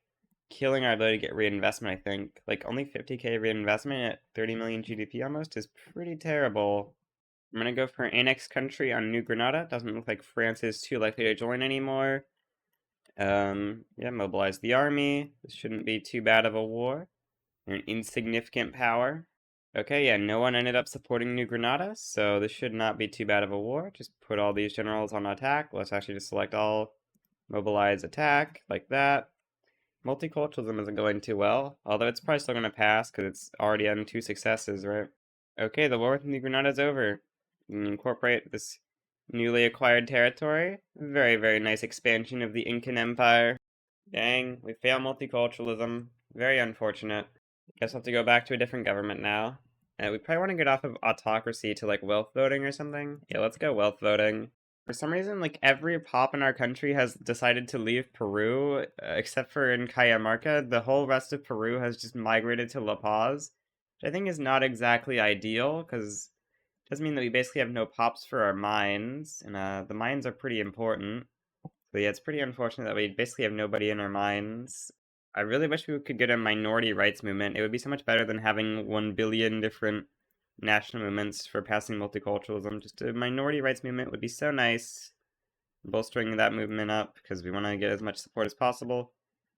killing our ability to get reinvestment, I think. Like, only 50k reinvestment at 30 million GDP almost is pretty terrible. I'm gonna go for an annexed country on New Granada. Doesn't look like France is too likely to join anymore. Yeah, mobilize the army. This shouldn't be too bad of a war. They're an insignificant power. Okay, yeah, no one ended up supporting New Granada, so this should not be too bad of a war. Just put all these generals on attack. Let's actually just select all, mobilize attack, like that. Multiculturalism isn't going too well, although it's probably still going to pass because it's already on 2 successes, right? Okay, the war with New Granada is over. Incorporate this newly acquired territory. Very, very nice expansion of the Incan Empire. Dang, we fail multiculturalism. Very unfortunate. Guess I'll have to go back to a different government now. We probably want to get off of autocracy to, like, wealth voting or something. Yeah, let's go wealth voting. For some reason, like, every pop in our country has decided to leave Peru, except for in Cajamarca. The whole rest of Peru has just migrated to La Paz, which I think is not exactly ideal, because it does mean that we basically have no pops for our mines, and the mines are pretty important. So yeah, it's pretty unfortunate that we basically have nobody in our mines. I really wish we could get a minority rights movement. It would be so much better than having 1 billion different national movements for passing multiculturalism. Just a minority rights movement would be so nice. Bolstering that movement up, because we want to get as much support as possible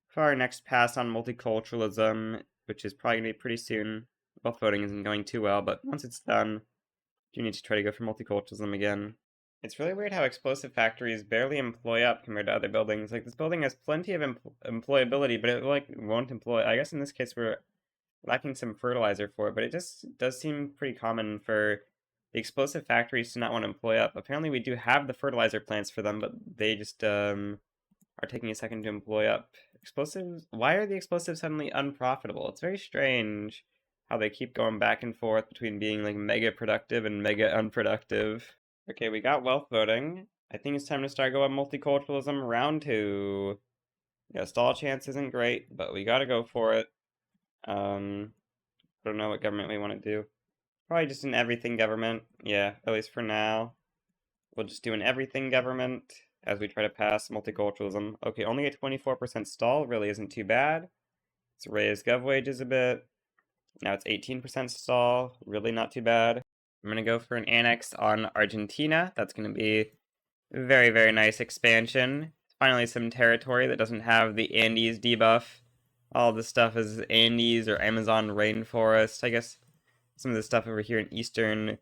for our next pass on multiculturalism, which is probably going to be pretty soon. Wealth voting isn't going too well, but once it's done, you need to try to go for multiculturalism again. It's really weird how explosive factories barely employ up compared to other buildings. Like, this building has plenty of employability, but it, like, won't employ. I guess in this case we're lacking some fertilizer for it, but it just does seem pretty common for the explosive factories to not want to employ up. Apparently we do have the fertilizer plants for them, but they just are taking a second to employ up. Explosives? Why are the explosives suddenly unprofitable? It's very strange how they keep going back and forth between being, like, mega productive and mega unproductive. Okay, we got wealth voting. I think it's time to start going multiculturalism round 2. Yeah, stall chance isn't great, but we gotta go for it. I don't know what government we want to do. Probably just an everything government. Yeah, at least for now. We'll just do an everything government as we try to pass multiculturalism. Okay, only a 24% stall really isn't too bad. Let's raise gov wages a bit. Now it's 18% stall, really not too bad. I'm going to go for an annex on Argentina. That's going to be a very, very nice expansion. Finally some territory that doesn't have the Andes debuff. All this stuff is Andes or Amazon rainforest. I guess some of the stuff over here in eastern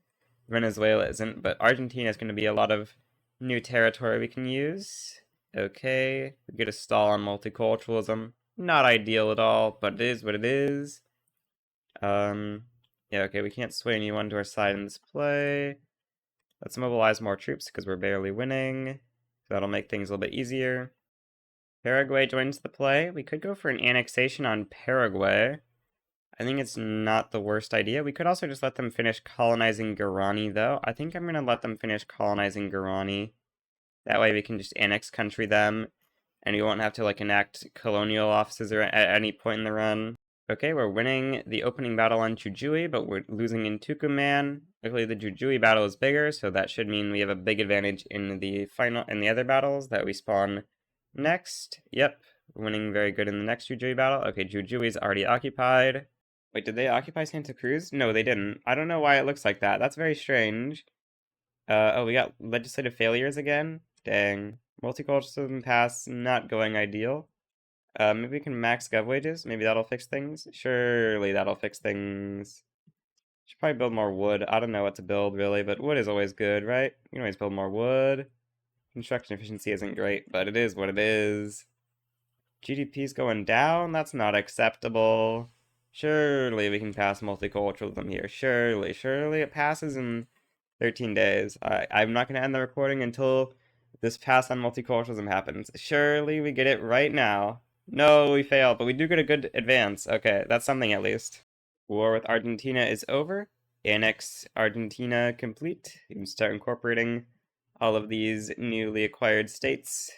Venezuela isn't, but Argentina is going to be a lot of new territory we can use. Okay, we get a stall on multiculturalism. Not ideal at all, but it is what it is. Yeah, okay, we can't sway anyone to our side in this play. Let's mobilize more troops because we're barely winning. So that'll make things a little bit easier. Paraguay joins the play. We could go for an annexation on Paraguay. I think it's not the worst idea. We could also just let them finish colonizing Guarani, though. I think I'm going to let them finish colonizing Guarani. That way we can just annex country them, and we won't have to like enact colonial offices or at any point in the run. Okay, we're winning the opening battle on Jujui, but we're losing in Tukuman. Luckily, the Jujui battle is bigger, so that should mean we have a big advantage in the other battles that we spawn next. Yep, winning very good in the next Jujui battle. Okay, Jujui is already occupied. Wait, did they occupy Santa Cruz? No, they didn't. I don't know why it looks like that. That's very strange. Oh, we got legislative failures again? Dang. Multiculturalism pass not going ideal. Maybe we can max gov wages. Maybe that'll fix things. Surely that'll fix things. Should probably build more wood. I don't know what to build really, but wood is always good, right? You can always build more wood. Construction efficiency isn't great, but it is what it is. GDP's going down? That's not acceptable. Surely we can pass multiculturalism here. Surely it passes in 13 days. I'm not going to end the recording until this pass on multiculturalism happens. Surely we get it right now. No, we failed, but we do get a good advance. Okay, that's something at least. War with Argentina is over. Annex Argentina complete. You can start incorporating all of these newly acquired states.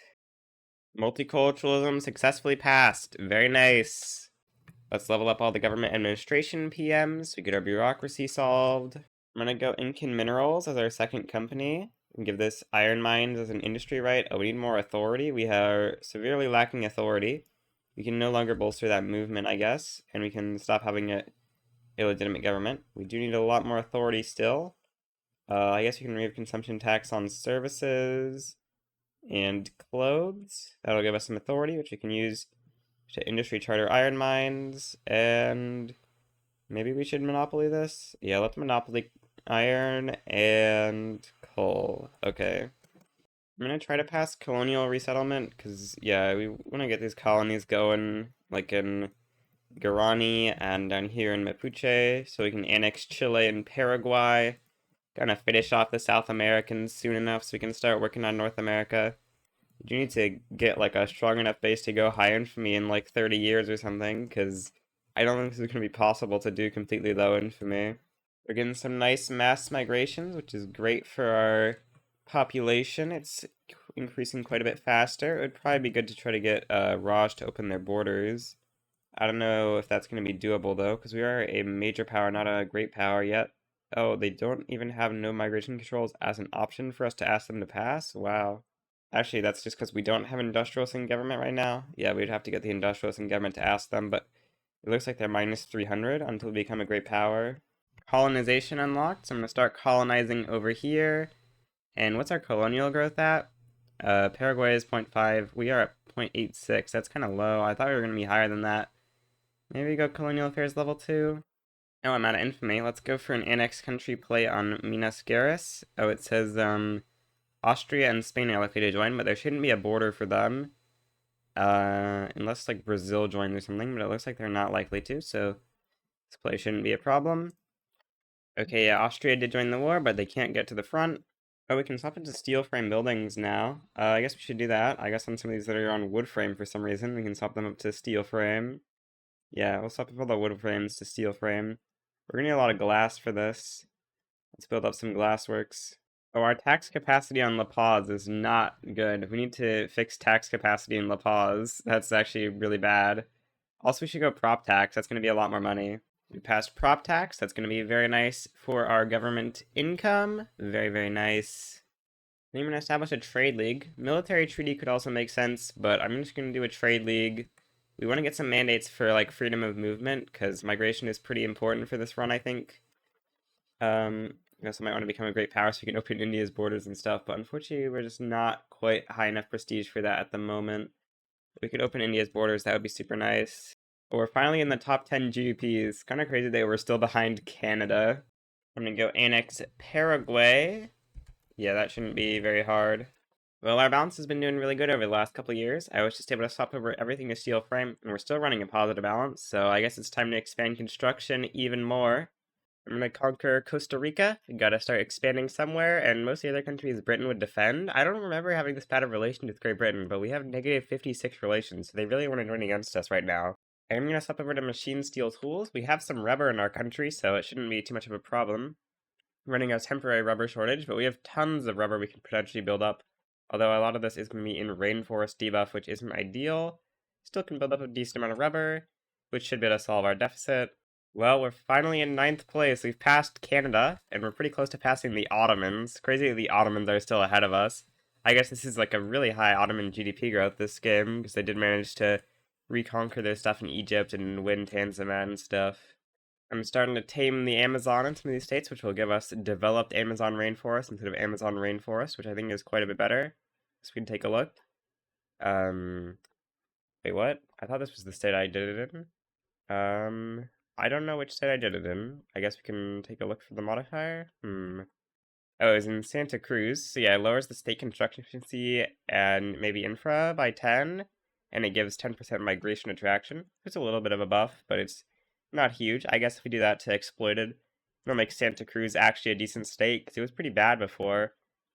Multiculturalism successfully passed. Very nice. Let's level up all the government administration PMs. We get our bureaucracy solved. I'm gonna go INCAN Minerals as our second company and give this iron mines as an industry right. Oh, we need more authority. We are severely lacking authority. We can no longer bolster that movement, I guess, and we can stop having an illegitimate government. We do need a lot more authority still. I guess we can remove consumption tax on services and clothes. That'll give us some authority, which we can use to industry charter iron mines, and maybe we should monopoly this? Yeah, let's monopoly iron and coal. Okay. I'm gonna try to pass colonial resettlement, because, yeah, we want to get these colonies going, like in Guarani and down here in Mapuche, so we can annex Chile and Paraguay. Gonna finish off the South Americans soon enough so we can start working on North America. You need to get like a strong enough base to go higher infamy in like 30 years or something, because I don't think this is going to be possible to do completely low infamy. We're getting some nice mass migrations, which is great for our population. It's increasing quite a bit faster. It would probably be good to try to get Raj to open their borders. I don't know if that's going to be doable though, because we are a major power, not a great power yet. Oh, they don't even have no migration controls as an option for us to ask them to pass? Wow. Actually, that's just because we don't have industrialists in government right now. Yeah, we'd have to get the industrialists in government to ask them, but it looks like they're minus 300 until we become a great power. Colonization unlocked, so I'm going to start colonizing over here. And what's our colonial growth at? Paraguay is 0.5. We are at 0.86. That's kind of low. I thought we were going to be higher than that. Maybe go colonial affairs level 2. Oh, I'm out of infamy. Let's go for an annex country play on Minas Gerais. Oh, it says, Austria and Spain are likely to join, but there shouldn't be a border for them. Unless, like, Brazil joins or something, but it looks like they're not likely to, so this play shouldn't be a problem. Okay, yeah, Austria did join the war, but they can't get to the front. Oh, we can swap into steel frame buildings now. I guess we should do that. I guess on some of these that are on wood frame for some reason, we can swap them up to steel frame. Yeah, we'll swap up all the wood frames to steel frame. We're gonna need a lot of glass for this. Let's build up some glassworks. Oh, our tax capacity on La Paz is not good. We need to fix tax capacity in La Paz. That's actually really bad. Also, we should go prop tax. That's going to be a lot more money. We passed prop tax. That's going to be very nice for our government income. Very, very nice. Then we're going to establish a trade league. Military treaty could also make sense, but I'm just going to do a trade league. We want to get some mandates for, like, freedom of movement, because migration is pretty important for this run, I think. I guess I might want to become a great power so we can open India's borders and stuff, but unfortunately we're just not quite high enough prestige for that at the moment. If we could open India's borders, that would be super nice. But we're finally in the top 10 GDPs. Kind of crazy that we're still behind Canada. I'm gonna go annex Paraguay. Yeah, that shouldn't be very hard. Well, our balance has been doing really good over the last couple of years. I was just able to swap over everything to steel frame, and we're still running a positive balance, so I guess it's time to expand construction even more. I'm gonna conquer Costa Rica. We gotta start expanding somewhere, and most of the other countries Britain would defend. I don't remember having this bad of relations with Great Britain, but we have negative 56 relations, so they really want to join against us right now. I'm gonna swap over to machine steel tools. We have some rubber in our country, so it shouldn't be too much of a problem. I'm running a temporary rubber shortage, but we have tons of rubber we can potentially build up. Although a lot of this is going to be in rainforest debuff, which isn't ideal. Still can build up a decent amount of rubber, which should be able to solve our deficit. Well, we're finally in 9th place. We've passed Canada, and we're pretty close to passing the Ottomans. Crazy that the Ottomans are still ahead of us. I guess this is like a really high Ottoman GDP growth this game, because they did manage to reconquer their stuff in Egypt and win Tanzimat and stuff. I'm starting to tame the Amazon in some of these states, which will give us developed Amazon rainforest instead of Amazon rainforest, which I think is quite a bit better. So we can take a look. Wait, what? I thought this was the state I did it in. I don't know which state I did it in. I guess we can take a look for the modifier. Oh, it was in Santa Cruz. So yeah, it lowers the state construction efficiency and maybe infra by 10, and it gives 10% migration attraction. It's a little bit of a buff, but it's not huge. I guess if we do that to exploited, it'll make Santa Cruz actually a decent state, because it was pretty bad before.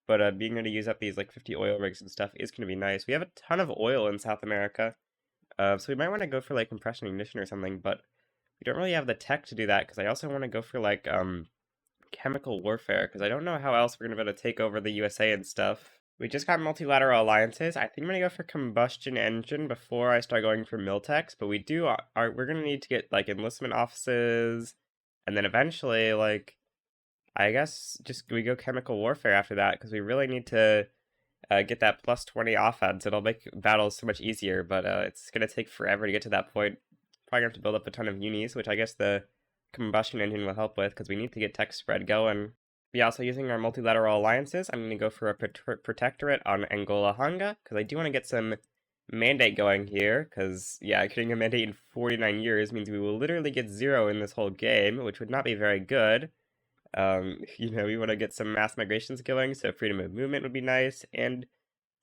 But being able to use up these like 50 oil rigs and stuff is going to be nice. We have a ton of oil in South America, so we might want to go for like compression ignition or something, but we don't really have the tech to do that, because I also want to go for like chemical warfare, because I don't know how else we're going to be able to take over the USA and stuff. We just got multilateral alliances. I think I'm going to go for combustion engine before I start going for Miltex, but we're going to need to get like enlistment offices, and then eventually like I guess just we go chemical warfare after that, because we really need to get that plus 20 offense. It'll make battles so much easier, but it's going to take forever to get to that point. Probably have to build up a ton of unis, which I guess the combustion engine will help with, because we need to get tech spread going. Yeah, also using our multilateral alliances, I'm going to go for a protectorate on Angola Hanga, because I do want to get some mandate going here, because, yeah, getting a mandate in 49 years means we will literally get 0 in this whole game, which would not be very good. We want to get some mass migrations going, so freedom of movement would be nice, and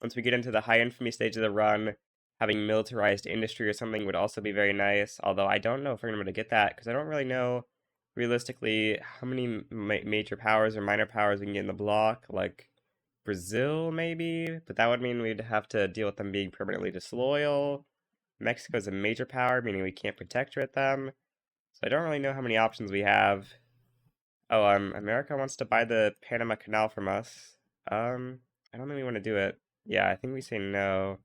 once we get into the high infamy stage of the run, having militarized industry or something would also be very nice, although I don't know if we're going to be able to get that, because I don't really know, realistically, how many major powers or minor powers we can get in the block, like Brazil, maybe? But that would mean we'd have to deal with them being permanently disloyal. Mexico's a major power, meaning we can't protectorate them, so I don't really know how many options we have. Oh, America wants to buy the Panama Canal from us. I don't think we want to do it. Yeah, I think we say no.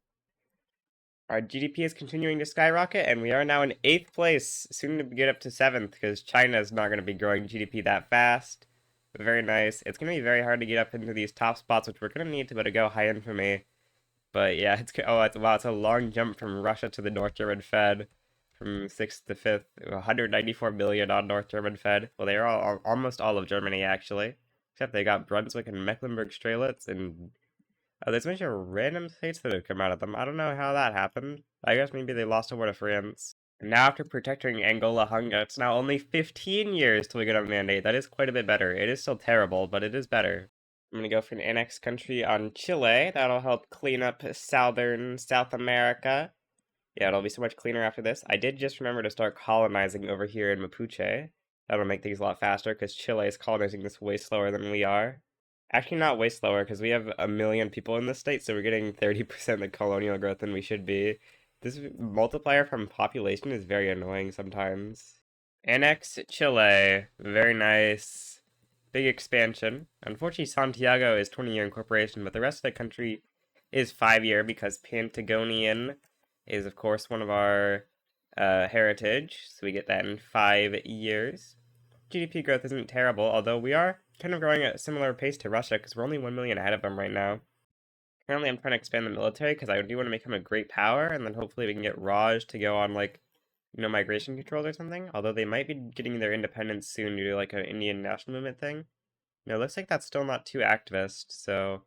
Our GDP is continuing to skyrocket, and we are now in 8th place, soon to get up to 7th, because China is not going to be growing GDP that fast. Very nice. It's going to be very hard to get up into these top spots, which we're going to need to be able to go high infamy. But yeah, wow, it's a long jump from Russia to the North German Fed, from 6th to 5th, 194 million on North German Fed. Well, they are almost all of Germany, actually. Except they got Brunswick and Mecklenburg-Strelitz, and there's a bunch of random states that have come out of them. I don't know how that happened. I guess maybe they lost a war to France. And now after protecting Angola Hunga, it's now only 15 years till we get a mandate. That is quite a bit better. It is still terrible, but it is better. I'm gonna go for an annex country on Chile. That'll help clean up southern South America. Yeah, it'll be so much cleaner after this. I did just remember to start colonizing over here in Mapuche. That'll make things a lot faster, because Chile is colonizing this way slower than we are. Actually, not way slower, because we have 1 million people in this state, so we're getting 30% the colonial growth than we should be. This multiplier from population is very annoying sometimes. Annex Chile. Very nice. Big expansion. Unfortunately, Santiago is 20-year incorporation, but the rest of the country is 5-year, because Pantagonian is, of course, one of our heritage, so we get that in 5 years. GDP growth isn't terrible, although we are kind of growing at a similar pace to Russia, because we're only 1 million ahead of them right now. Currently, I'm trying to expand the military, because I do want to make them a great power, and then hopefully we can get Raj to go on, like, migration controls or something, although they might be getting their independence soon due to, like, an Indian national movement thing. No, it looks like that's still not too activist, so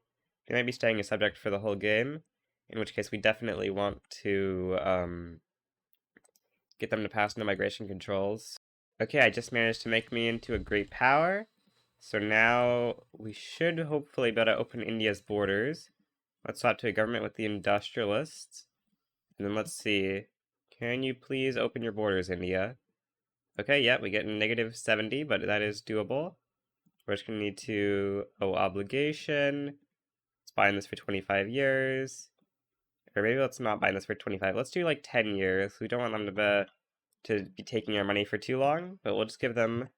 they might be staying a subject for the whole game, in which case we definitely want to, get them to pass no migration controls. Okay, I just managed to make me into a great power. So now we should hopefully be able to open India's borders. Let's swap to a government with the industrialists. And then let's see. Can you please open your borders, India? Okay, yeah, we get -70, but that is doable. We're just going to need to... obligation. Let's bind this for 25 years. Or maybe let's not bind this for 25. Let's do like 10 years. We don't want them to be taking our money for too long, but we'll just give them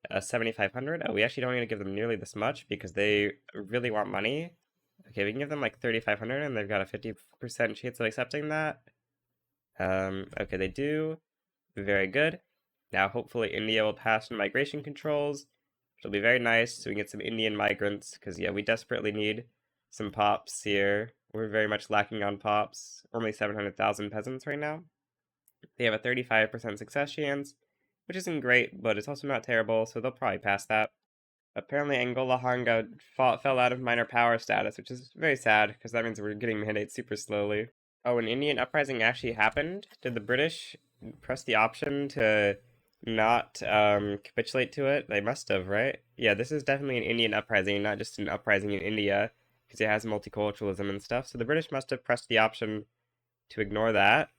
a 7,500. Oh, we actually don't need to give them nearly this much, because they really want money. Okay, we can give them like 3,500 and they've got a 50% chance of accepting that. Okay, they do. Very good. Now, hopefully, India will pass migration controls, which will be very nice so we can get some Indian migrants, because, yeah, we desperately need some pops here. We're very much lacking on pops. Only 700,000 peasants right now. They have a 35% success chance, which isn't great, but it's also not terrible, so they'll probably pass that. Apparently, Angola Hanga fell out of minor power status, which is very sad, because that means we're getting mandates super slowly. Oh, an Indian uprising actually happened? Did the British press the option to not capitulate to it? They must have, right? Yeah, this is definitely an Indian uprising, not just an uprising in India, because it has multiculturalism and stuff. So the British must have pressed the option to ignore that.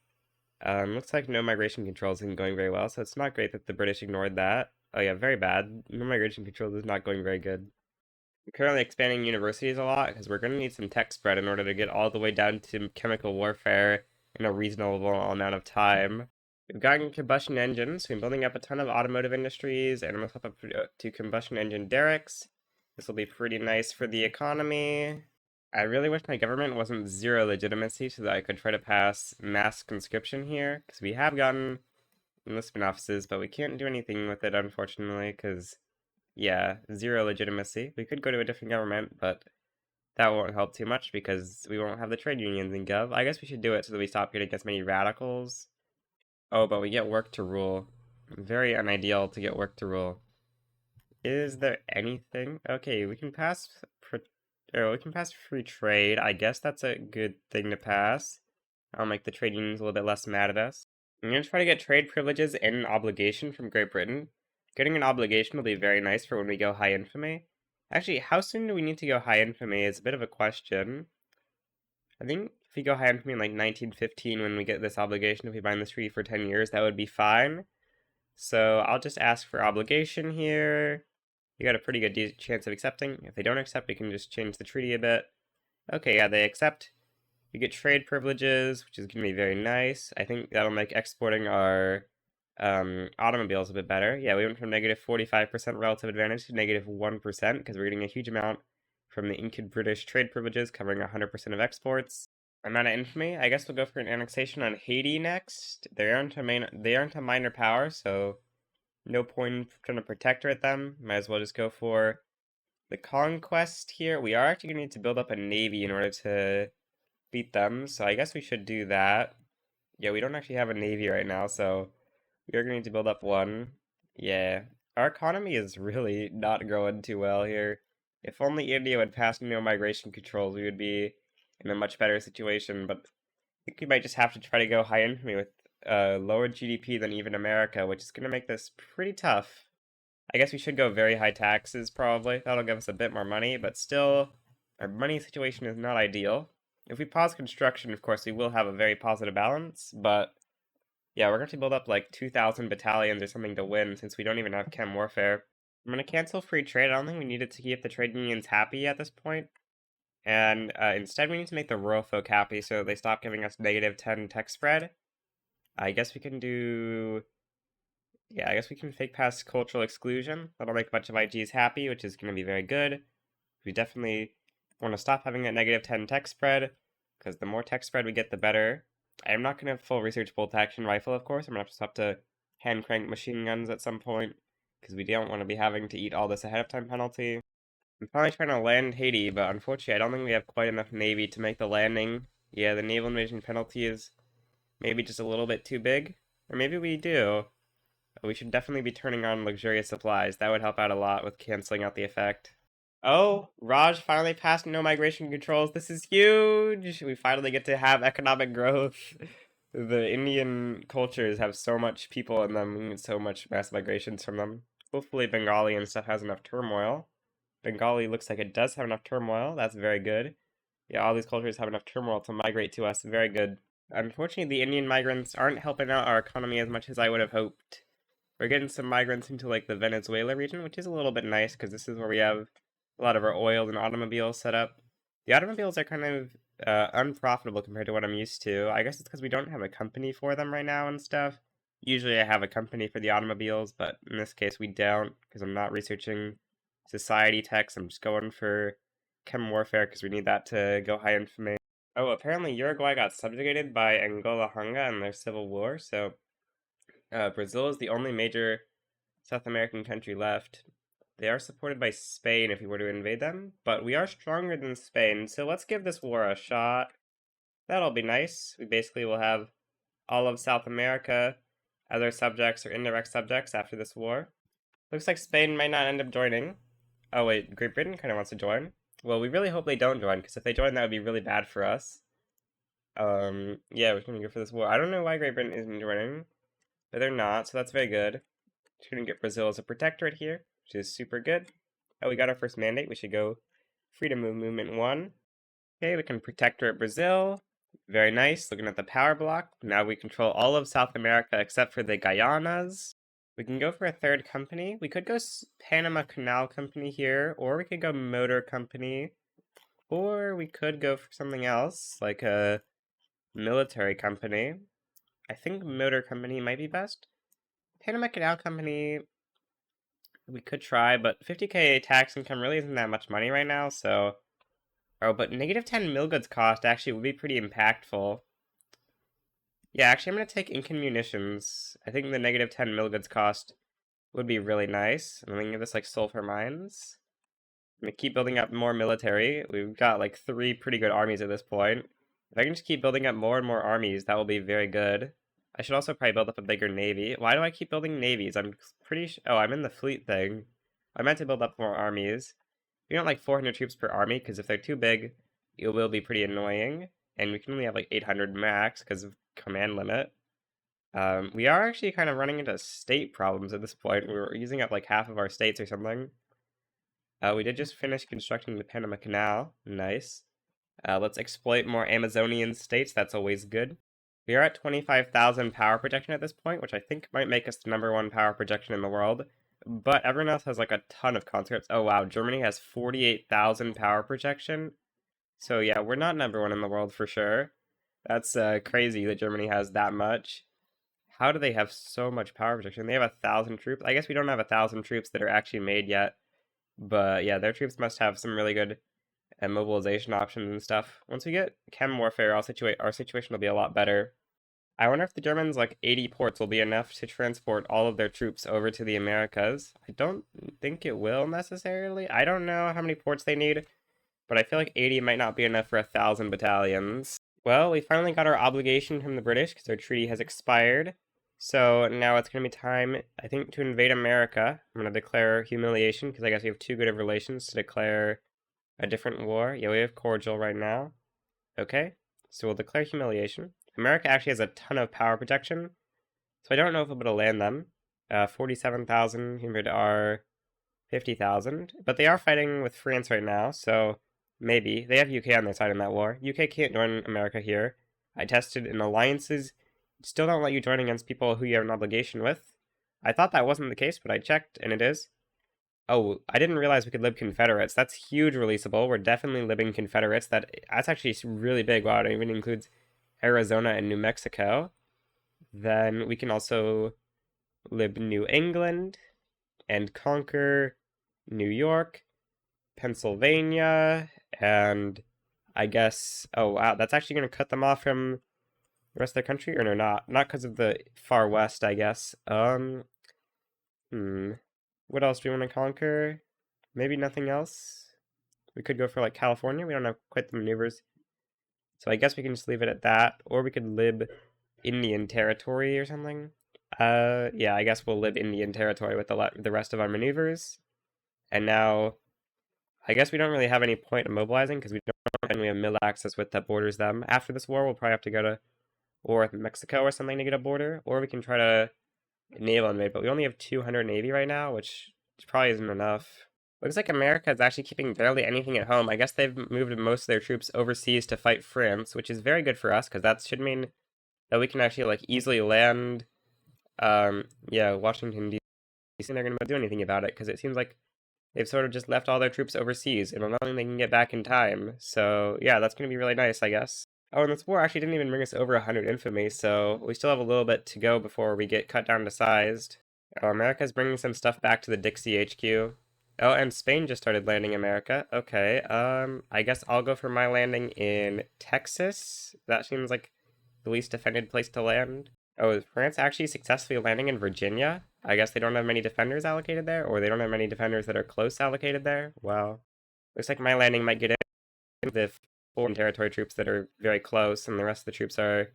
Looks like no migration controls isn't going very well, so it's not great that the British ignored that. Oh yeah, very bad. No migration controls is not going very good. I'm currently expanding universities a lot because we're going to need some tech spread in order to get all the way down to chemical warfare in a reasonable amount of time. We've gotten combustion engines, so we're building up a ton of automotive industries, and I'm going to flip up to combustion engine derricks. This will be pretty nice for the economy. I really wish my government wasn't zero legitimacy so that I could try to pass mass conscription here, because we have gotten enlistment offices, but we can't do anything with it, unfortunately, because, yeah, zero legitimacy. We could go to a different government, but that won't help too much because we won't have the trade unions in Gov. I guess we should do it so that we stop getting as many radicals. Oh, but we get work to rule. Very unideal to get work to rule. Is there anything? Okay, we can pass we can pass free trade. I guess that's a good thing to pass. I'll make the trade unions a little bit less mad at us. I'm gonna try to get trade privileges and an obligation from Great Britain. Getting an obligation will be very nice for when we go high infamy. Actually, how soon do we need to go high infamy is a bit of a question. I think if we go high infamy in like 1915 when we get this obligation, if we bind this treaty for 10 years, that would be fine. So I'll just ask for obligation here. You got a pretty good chance of accepting. If they don't accept, we can just change the treaty a bit. Okay, yeah, they accept. We get trade privileges, which is going to be very nice. I think that'll make exporting our automobiles a bit better. Yeah, we went from negative 45% relative advantage to negative 1% because we're getting a huge amount from the Incan British trade privileges covering 100% of exports. Amount of infamy, I guess we'll go for an annexation on Haiti next. They aren't a minor power, so no point in trying to protectorate them. Might as well just go for the conquest here. We are actually going to need to build up a navy in order to beat them, so I guess we should do that. Yeah, we don't actually have a navy right now, so we are going to need to build up one. Yeah, our economy is really not growing too well here. If only India would pass no migration controls, we would be in a much better situation, but I think we might just have to try to go high infamy with lower GDP than even America, which is going to make this pretty tough. I guess we should go very high taxes, probably. That'll give us a bit more money, but still, our money situation is not ideal. If we pause construction, of course, we will have a very positive balance, but yeah, we're going to build up like 2,000 battalions or something to win since we don't even have chem warfare. I'm going to cancel free trade. I don't think we needed to keep the trade unions happy at this point. And instead, we need to make the rural folk happy so they stop giving us negative 10 tech spread. I guess we can do... Yeah, I guess we can fake pass cultural exclusion. That'll make a bunch of IGs happy, which is going to be very good. We definitely want to stop having that negative 10 tech spread, because the more tech spread we get, the better. I am not going to have full research bolt action rifle, of course. I'm going to have to stop to hand crank machine guns at some point, because we don't want to be having to eat all this ahead of time penalty. I'm probably trying to land Haiti, but unfortunately I don't think we have quite enough navy to make the landing. Yeah, the naval invasion penalty is maybe just a little bit too big. Or maybe we do. We should definitely be turning on luxurious supplies. That would help out a lot with canceling out the effect. Oh, Raj finally passed no migration controls. This is huge! We finally get to have economic growth. The Indian cultures have so much people in them and so much mass migrations from them. Hopefully Bengali and stuff has enough turmoil. Bengali looks like it does have enough turmoil. That's very good. Yeah, all these cultures have enough turmoil to migrate to us. Very good. Unfortunately, the Indian migrants aren't helping out our economy as much as I would have hoped. We're getting some migrants into like the Venezuela region, which is a little bit nice because this is where we have a lot of our oil and automobiles set up. The automobiles are kind of unprofitable compared to what I'm used to. I guess it's because we don't have a company for them right now and stuff. Usually I have a company for the automobiles, but in this case we don't because I'm not researching society techs. I'm just going for chem warfare because we need that to go high infamy. Oh, apparently Uruguay got subjugated by Angola-Hunga in their civil war, so Brazil is the only major South American country left. They are supported by Spain if we were to invade them, but we are stronger than Spain, so let's give this war a shot. That'll be nice. We basically will have all of South America as our subjects or indirect subjects after this war. Looks like Spain might not end up joining. Oh wait, Great Britain kind of wants to join. Well, we really hope they don't join, because if they join, that would be really bad for us. Yeah, we're gonna go for this war. I don't know why Great Britain isn't joining, but they're not, so that's very good. We're gonna get Brazil as a protectorate here, which is super good. Oh, we got our first mandate. We should go Freedom of Movement 1. Okay, we can protectorate Brazil. Very nice. Looking at the power block, now we control all of South America except for the Guyanas. We can go for a third company. We could go Panama Canal Company here, or we could go Motor Company, or we could go for something else, like a military company. I think Motor Company might be best. Panama Canal Company, we could try, but 50k tax income really isn't that much money right now, so... Oh, but negative 10 mil goods cost actually would be pretty impactful. Yeah, actually I'm going to take Incan munitions. I think the negative 10 mil goods cost would be really nice. And I'm going to give this like sulfur mines. I'm going to keep building up more military. We've got like 3 pretty good armies at this point. If I can just keep building up more and more armies, that will be very good. I should also probably build up a bigger navy. Why do I keep building navies? I'm pretty oh, I'm in the fleet thing. I meant to build up more armies. We don't like 400 troops per army, because if they're too big, it will be pretty annoying. And we can only have like 800 max because of command limit. We are actually kind of running into state problems at this point. We're using up like half of our states or something. We did just finish constructing the Panama Canal. Nice. Let's exploit more Amazonian states. That's always good. We are at 25,000 power projection at this point, which I think might make us the #1 power projection in the world. But everyone else has like a ton of conscripts. Oh wow, Germany has 48,000 power projection. So yeah, we're not #1 in the world for sure. That's crazy that Germany has that much. How do they have so much power projection? They have 1,000 troops. I guess we don't have 1,000 troops that are actually made yet. But yeah, their troops must have some really good mobilization options and stuff. Once we get chem warfare, our situation will be a lot better. I wonder if the Germans, like 80 ports will be enough to transport all of their troops over to the Americas. I don't think it will necessarily. I don't know how many ports they need, but I feel like 80 might not be enough for 1,000 battalions. Well, we finally got our obligation from the British because our treaty has expired. So now it's going to be time, I think, to invade America. I'm going to declare humiliation because I guess we have too good of relations to declare a different war. Yeah, we have cordial right now. Okay, so we'll declare humiliation. America actually has a ton of power projection, so I don't know if we'll be able to land them. 47,000 compared to our 50,000. But they are fighting with France right now, so maybe. They have UK on their side in that war. UK can't join America here. I tested in alliances. Still don't let you join against people who you have an obligation with. I thought that wasn't the case, but I checked, and it is. Oh, I didn't realize we could lib Confederates. That's huge releasable. We're definitely libbing Confederates. That's actually really big. Wow, it even includes Arizona and New Mexico. Then we can also lib New England and conquer New York, Pennsylvania, and I guess, oh wow, that's actually going to cut them off from the rest of the country, or no, not because of the far west, I guess. What else do we want to conquer? Maybe nothing else. We could go for like California. We don't have quite the maneuvers, so I guess we can just leave it at that, or we could lib Indian Territory or something. Yeah, I guess we'll lib Indian Territory with the rest of our maneuvers. And now, I guess we don't really have any point in mobilizing because we have mill access with that borders them. After this war, we'll probably have to go to war with Mexico or something to get a border, or we can try to naval invade, but we only have 200 navy right now, which probably isn't enough. Looks like America is actually keeping barely anything at home. I guess they've moved most of their troops overseas to fight France, which is very good for us, because that should mean that we can actually, like, easily land, yeah, Washington, D.C., and they're going to do anything about it, because it seems like they've sort of just left all their troops overseas, and I don't think they can get back in time. So, yeah, that's going to be really nice, I guess. Oh, and this war actually didn't even bring us over 100 infamy, so we still have a little bit to go before we get cut down to sized. Oh, America's bringing some stuff back to the Dixie HQ. Oh, and Spain just started landing America. Okay, I guess I'll go for my landing in Texas. That seems like the least defended place to land. Oh, is France actually successfully landing in Virginia? I guess they don't have many defenders allocated there, or they don't have many defenders that are close allocated there. Wow. Looks like my landing might get in the foreign territory troops that are very close, and the rest of the troops are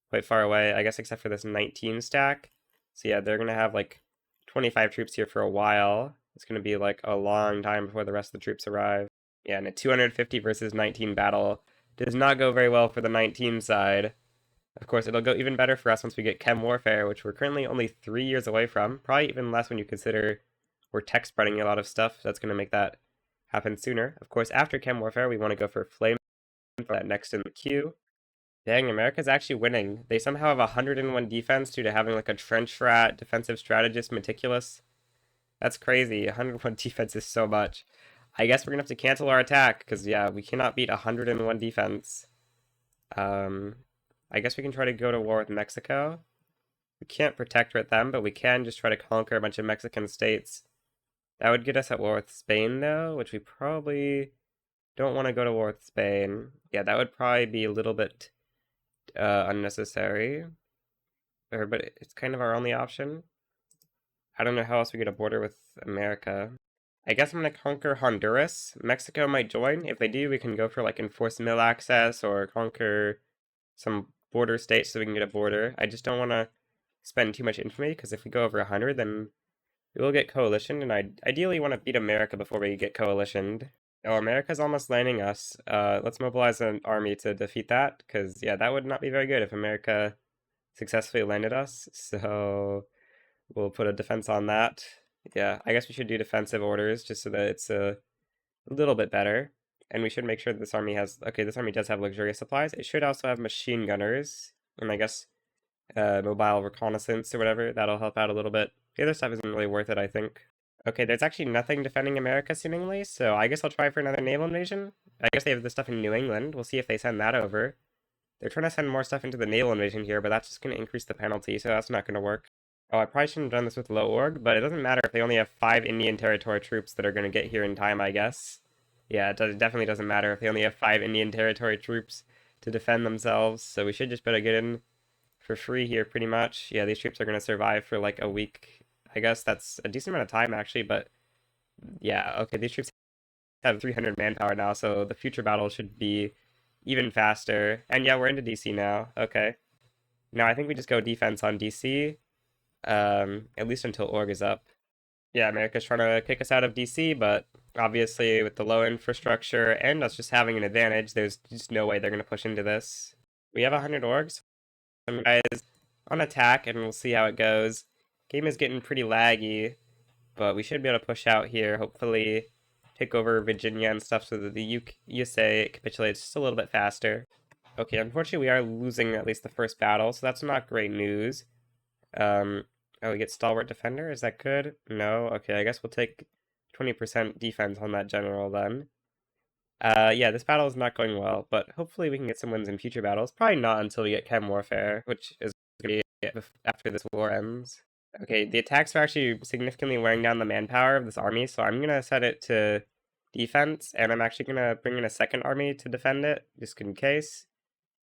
quite far away, I guess, except for this 19 stack. So yeah, they're gonna have like 25 troops here for a while. It's gonna be like a long time before the rest of the troops arrive. Yeah, and a 250 versus 19 battle does not go very well for the 19 side. Of course, it'll go even better for us once we get chem warfare, which we're currently only 3 years away from. Probably even less when you consider we're tech spreading a lot of stuff. That's going to make that happen sooner. Of course, after chem warfare, we want to go for flame for that next in the queue. Dang, America's actually winning. They somehow have 101 defense due to having like a trench rat, defensive strategist, meticulous. That's crazy. 101 defense is so much. I guess we're going to have to cancel our attack, because yeah, we cannot beat 101 defense. I guess we can try to go to war with Mexico. We can't protect with them, but we can just try to conquer a bunch of Mexican states. That would get us at war with Spain, though, which we probably don't want to go to war with Spain. Yeah, that would probably be a little bit unnecessary. But it's kind of our only option. I don't know how else we get a border with America. I guess I'm going to conquer Honduras. Mexico might join. If they do, we can go for like enforced mill access or conquer some border states so we can get a border. I just don't want to spend too much infamy, because if we go over 100, then we will get coalitioned, and I ideally want to beat America before we get coalitioned. Oh, America's almost landing us. Let's mobilize an army to defeat that, because, yeah, that would not be very good if America successfully landed us, so we'll put a defense on that. Yeah, I guess we should do defensive orders just so that it's a little bit better. And we should make sure that this army has... Okay, this army does have luxurious supplies. It should also have machine gunners, and I guess mobile reconnaissance or whatever. That'll help out a little bit. The other stuff isn't really worth it, I think. Okay, there's actually nothing defending America, seemingly, so I guess I'll try for another naval invasion. I guess they have the stuff in New England. We'll see if they send that over. They're trying to send more stuff into the naval invasion here, but that's just going to increase the penalty, so that's not going to work. Oh, I probably shouldn't have done this with low org, but it doesn't matter if they only have 5 Indian Territory troops that are going to get here in time, I guess. Yeah, it definitely doesn't matter if they only have 5 Indian Territory troops to defend themselves, so we should just better get in for free here, pretty much. Yeah, these troops are going to survive for like a week. I guess that's a decent amount of time, actually, but yeah, okay, these troops have 300 manpower now, so the future battle should be even faster. And yeah, we're into DC now. Okay. Now I think we just go defense on DC, at least until org is up. Yeah, America's trying to kick us out of DC, but obviously with the low infrastructure and us just having an advantage, there's just no way they're going to push into this. We have 100 orgs. Some guys on attack, and we'll see how it goes. Game is getting pretty laggy, but we should be able to push out here, hopefully take over Virginia and stuff so that the USA capitulates just a little bit faster. Okay, unfortunately we are losing at least the first battle, so that's not great news. Oh, we get Stalwart Defender, is that good? No? Okay, I guess we'll take 20% defense on that general then. Yeah, this battle is not going well, but hopefully we can get some wins in future battles. Probably not until we get Chem Warfare, which is going to be after this war ends. Okay, the attacks are actually significantly wearing down the manpower of this army, so I'm going to set it to defense, and I'm actually going to bring in a second army to defend it, just in case,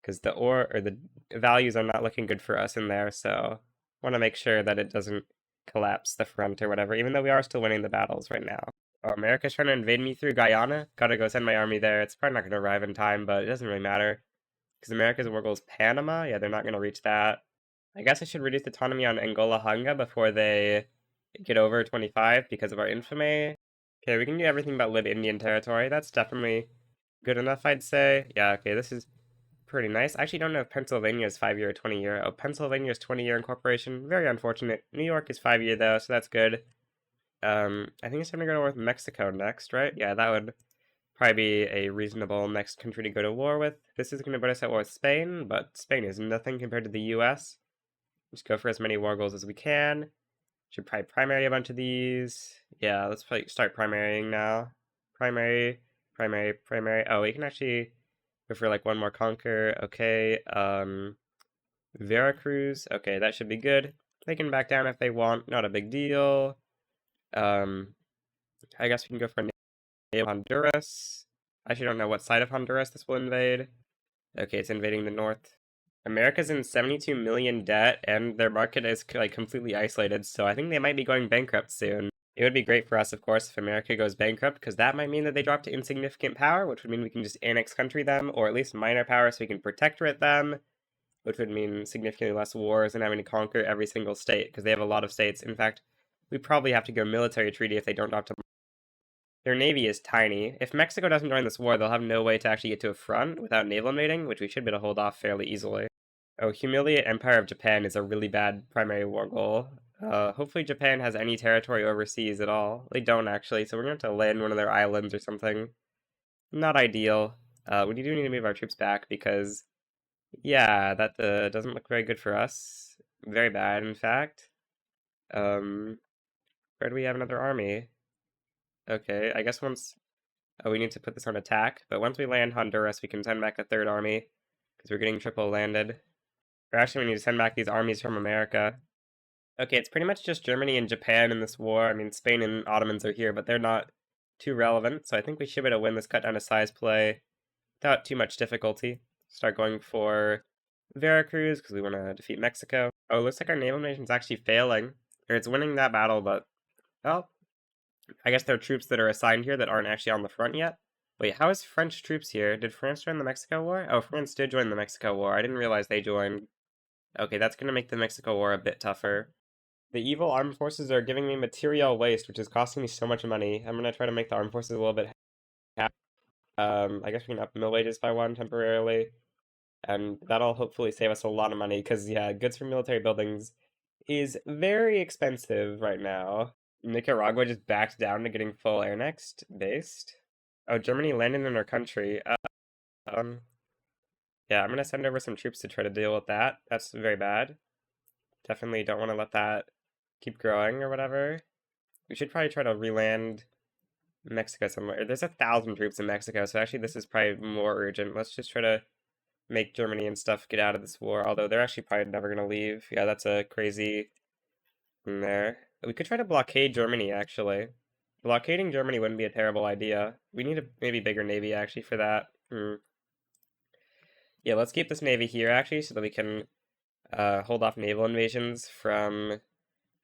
because the values are not looking good for us in there, so I want to make sure that it doesn't collapse the front or whatever, even though we are still winning the battles right now. Oh, America's trying to invade me through Guyana. Gotta go send my army there. It's probably not going to arrive in time, but it doesn't really matter. Because America's war goal is Panama. Yeah, they're not going to reach that. I guess I should reduce autonomy on Angola Hunga before they get over 25 because of our infamy. Okay, we can do everything but live Indian territory. That's definitely good enough, I'd say. Yeah, okay, this is pretty nice. I actually don't know if Pennsylvania is 5-year or 20-year. Oh, Pennsylvania is 20-year incorporation. Very unfortunate. New York is 5-year, though, so that's good. I think it's time to go to war with Mexico next, right? Yeah, that would probably be a reasonable next country to go to war with. This is going to put us at war with Spain, but Spain is nothing compared to the US. Just go for as many war goals as we can. Should probably primary a bunch of these. Yeah, let's probably start primarying now. Primary. Oh, we can actually go for like one more conquer. Okay, Veracruz. Okay, that should be good. They can back down if they want. Not a big deal. I guess we can go for a naval Honduras. I actually don't know what side of Honduras this will invade. Okay, it's invading the north. America's in 72 million debt, and their market is like completely isolated, so I think they might be going bankrupt soon. It would be great for us, of course, if America goes bankrupt, because that might mean that they drop to insignificant power, which would mean we can just annex country them, or at least minor power so we can protectorate them, which would mean significantly less wars and having to conquer every single state, because they have a lot of states. In fact, we probably have to go military treaty if they don't drop to. Their navy is tiny. If Mexico doesn't join this war, they'll have no way to actually get to a front without naval invading, which we should be able to hold off fairly easily. Oh, humiliate Empire of Japan is a really bad primary war goal. Hopefully Japan has any territory overseas at all. They don't, actually, so we're going to have to land one of their islands or something. Not ideal. We do need to move our troops back because, yeah, that doesn't look very good for us. Very bad, in fact. Where do we have another army? Okay, I guess once... Oh, we need to put this on attack, but once we land Honduras, we can send back a third army, because we're getting triple landed. Or actually, we need to send back these armies from America. Okay, it's pretty much just Germany and Japan in this war. I mean, Spain and Ottomans are here, but they're not too relevant, so I think we should be able to win this cut down to size play without too much difficulty. Start going for Veracruz, because we want to defeat Mexico. Oh, looks like our naval nation's actually failing. Or it's winning that battle, but... well, I guess there are troops that are assigned here that aren't actually on the front yet. Wait, how is French troops here? Did France join the Mexico War? Oh, France did join the Mexico War. I didn't realize they joined. Okay, that's going to make the Mexico War a bit tougher. The evil armed forces are giving me material waste, which is costing me so much money. I'm going to try to make the armed forces a little bit happy. I guess we can up mill wages by 1 temporarily. And that'll hopefully save us a lot of money, because, yeah, goods for military buildings is very expensive right now. Nicaragua just backed down to getting full air next based. Oh, Germany landed in our country. Yeah, I'm gonna send over some troops to try to deal with that. That's very bad. Definitely don't want to let that keep growing or whatever. We should probably try to reland Mexico somewhere. There's 1,000 troops in Mexico, so actually this is probably more urgent. Let's just try to make Germany and stuff get out of this war, although they're actually probably never gonna leave. Yeah, that's a crazy thing there. We could try to blockade Germany, actually. Blockading Germany wouldn't be a terrible idea. We need a maybe bigger navy, actually, for that. Yeah, let's keep this navy here, actually, so that we can hold off naval invasions from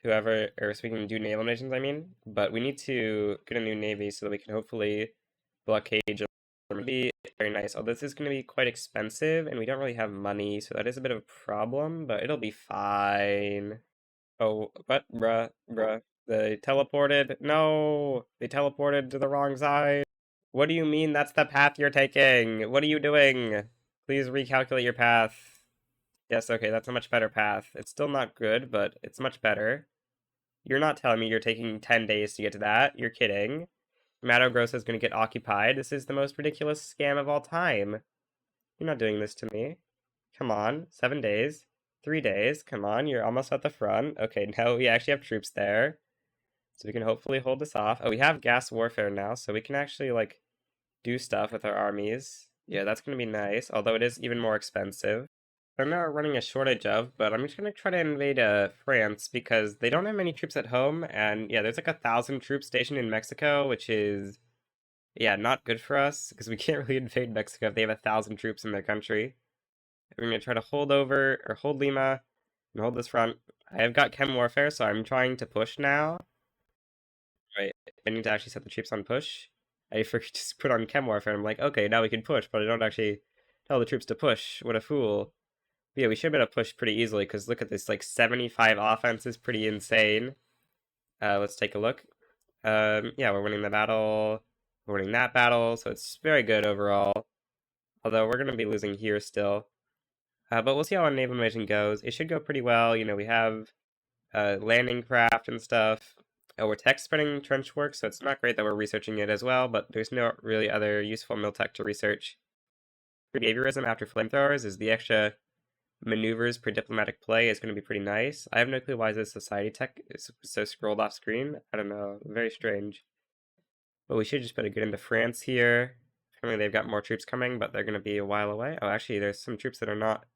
whoever, or so we can do naval invasions, I mean. But we need to get a new navy so that we can hopefully blockade Germany. Very nice. Oh, this is going to be quite expensive, and we don't really have money, so that is a bit of a problem, but it'll be fine. Oh, what? Bruh. They teleported? No! They teleported to the wrong side. What do you mean that's the path you're taking? What are you doing? Please recalculate your path. Yes, okay, that's a much better path. It's still not good, but it's much better. You're not telling me you're taking 10 days to get to that. You're kidding. Mato Grosso is going to get occupied. This is the most ridiculous scam of all time. You're not doing this to me. Come on, 7 days. 3 days. Come on, you're almost at the front. Okay, now we actually have troops there. So we can hopefully hold this off. Oh, we have gas warfare now, so we can actually, like, do stuff with our armies. Yeah, that's going to be nice, although it is even more expensive. I'm not running a shortage of, but I'm just going to try to invade France because they don't have many troops at home, and yeah, there's like 1,000 troops stationed in Mexico, which is, yeah, not good for us because we can't really invade Mexico if they have 1,000 troops in their country. We're going to try to hold Lima, and hold this front. I have got chem warfare, so I'm trying to push now. Right, I need to actually set the troops on push. I forget to put on chem warfare, and I'm like, okay, now we can push, but I don't actually tell the troops to push. What a fool. But yeah, we should be able to push pretty easily, because look at this, like, 75 offense is pretty insane. Let's take a look. Yeah, we're winning the battle. We're winning that battle, so it's very good overall. Although we're going to be losing here still. But we'll see how our naval invasion goes. It should go pretty well. You know, we have landing craft and stuff. Oh, we're tech spreading trench work, so it's not great that we're researching it as well, but there's no really other useful mil tech to research. Behaviorism after flamethrowers is the extra maneuvers per diplomatic play is going to be pretty nice. I have no clue why this society tech is so scrolled off screen. I don't know. Very strange. But we should just better get into France here. Apparently they've got more troops coming, but they're going to be a while away. Oh, actually, there's some troops that are not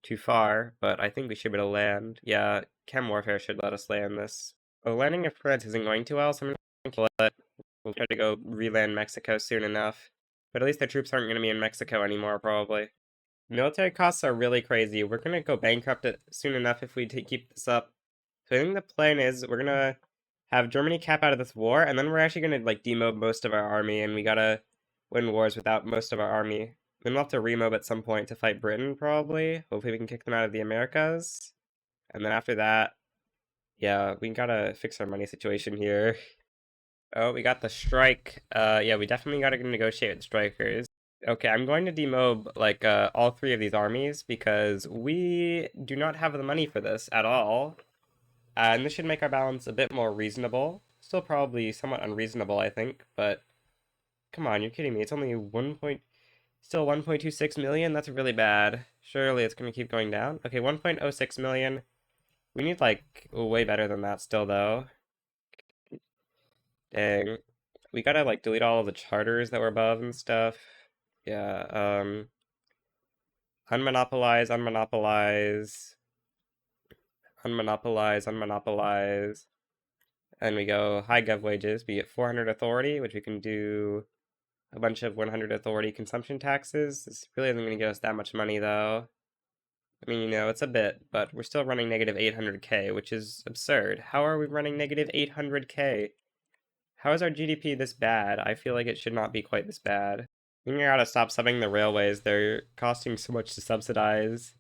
too far, but I think we should be able to land. Yeah, chem warfare should let us land this. Oh, landing in France isn't going too well, so I'm going to let We'll try to go re-land Mexico soon enough. But at least the troops aren't going to be in Mexico anymore, probably. Military costs are really crazy. We're going to go bankrupt soon enough if we keep this up. So I think the plan is we're going to have Germany cap out of this war, and then we're actually going to, like, demob most of our army, and we gotta win wars without most of our army. Then we'll have to remob at some point to fight Britain, probably. Hopefully we can kick them out of the Americas. And then after that, yeah, we gotta fix our money situation here. Oh, we got the strike. Yeah, we definitely gotta negotiate with strikers. Okay, I'm going to demob, like, all three of these armies because we do not have the money for this at all. And this should make our balance a bit more reasonable. Still probably somewhat unreasonable, I think, but come on, you're kidding me. It's only still 1.26 million? That's really bad. Surely it's gonna keep going down. Okay, 1.06 million. We need, like, way better than that still, though. Dang. We gotta, like, delete all of the charters that were above and stuff. Yeah, unmonopolize, unmonopolize, unmonopolize, unmonopolize. And we go high gov wages. We get 400 authority, which we can do a bunch of 100 authority consumption taxes. This really isn't going to get us that much money, though. I mean, you know, it's a bit, but we're still running negative 800k, which is absurd. How are we running negative 800k? How is our GDP this bad? I feel like it should not be quite this bad. We gotta stop subbing the railways. They're costing so much to subsidize.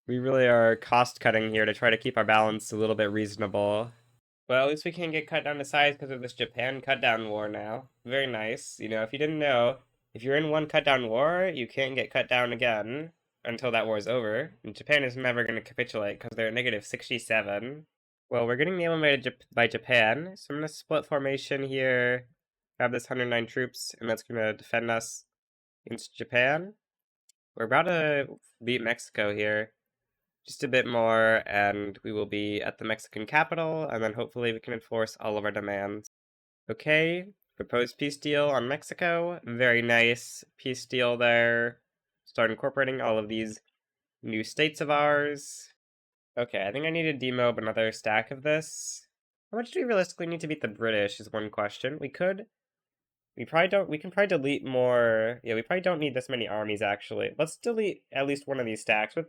We really are cost cutting here to try to keep our balance a little bit reasonable. Well, at least we can't get cut down to size because of this Japan cut down war now. Very nice. You know, if you didn't know, if you're in one cut down war, you can't get cut down again until that war is over. And Japan is never going to capitulate because they're at negative 67. Well, we're getting nailed by Japan, so I'm going to split formation here, grab this 109 troops, and that's going to defend us against Japan. We're about to beat Mexico here. Just a bit more, and we will be at the Mexican capital, and then hopefully we can enforce all of our demands. Okay, proposed peace deal on Mexico. Very nice peace deal there. Start incorporating all of these new states of ours. Okay, I think I need to demob another stack of this. How much do we realistically need to beat the British is one question. We can probably delete more. Yeah, we probably don't need this many armies, actually. Let's delete at least one of these stacks. With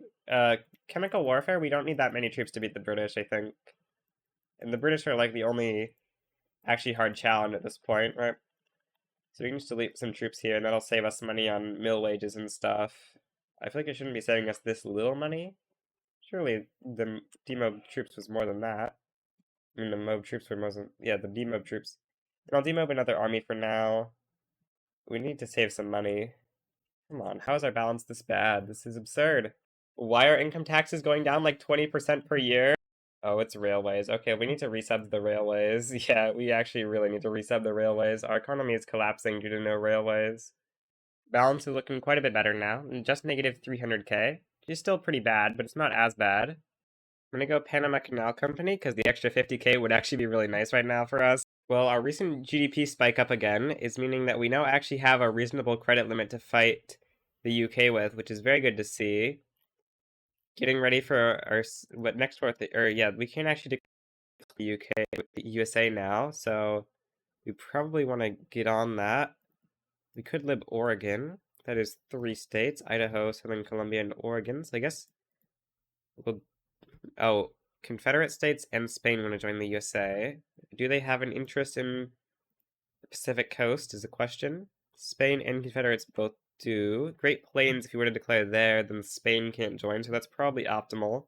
chemical warfare, we don't need that many troops to beat the British, I think. And the British are, like, the only actually hard challenge at this point, right? So we can just delete some troops here, and that'll save us money on mill wages and stuff. I feel like it shouldn't be saving us this little money. Surely the demob troops was more than that. I mean, the mob troops were more than... Yeah, the demob troops. And I'll demob another army for now. We need to save some money. Come on, how is our balance this bad? This is absurd. Why are income taxes going down like 20% per year? Oh, it's railways. Okay, we need to resub the railways. Yeah, we actually really need to resub the railways. Our economy is collapsing due to no railways. Balance is looking quite a bit better now. Just negative 300k. It's still pretty bad, but it's not as bad. I'm gonna go Panama Canal Company, because the extra 50k would actually be really nice right now for us. Well, our recent GDP spike up again is meaning that we now actually have a reasonable credit limit to fight the UK with, which is very good to see. Getting ready for our next war, yeah, we can actually declare the UK with the USA now, so we probably want to get on that. We could lib Oregon. That is 3 states: Idaho, Southern Columbia, and Oregon. So I guess we'll... Oh, Confederate States and Spain want to join the USA. Do they have an interest in the Pacific Coast is a question. Spain and Confederates both do. Great Plains, if you were to declare there, then Spain can't join, so that's probably optimal.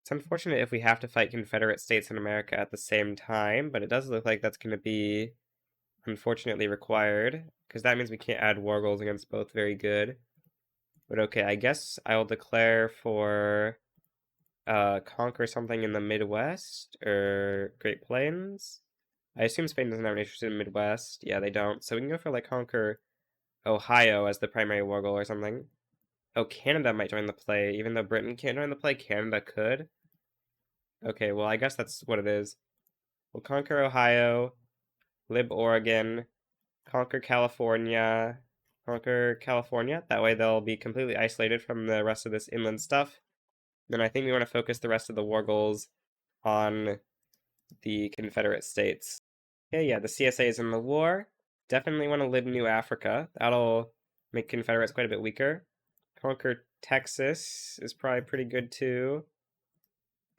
It's unfortunate if we have to fight Confederate States in America at the same time, but it does look like that's going to be unfortunately required, because that means we can't add war goals against both very good. But okay, I guess I'll declare for conquer something in the Midwest or Great Plains. I assume Spain doesn't have an interest in Midwest. Yeah, they don't. So we can go for, like, conquer Ohio as the primary war goal or something. Oh, Canada might join the play. Even though Britain can't join the play, Canada could. Okay, well, I guess that's what it is. We'll conquer Ohio, lib Oregon, conquer California, That way they'll be completely isolated from the rest of this inland stuff. Then I think we want to focus the rest of the war goals on the Confederate States. Yeah, the CSA is in the war. Definitely want to live New Africa. That'll make Confederates quite a bit weaker. Conquer Texas is probably pretty good too.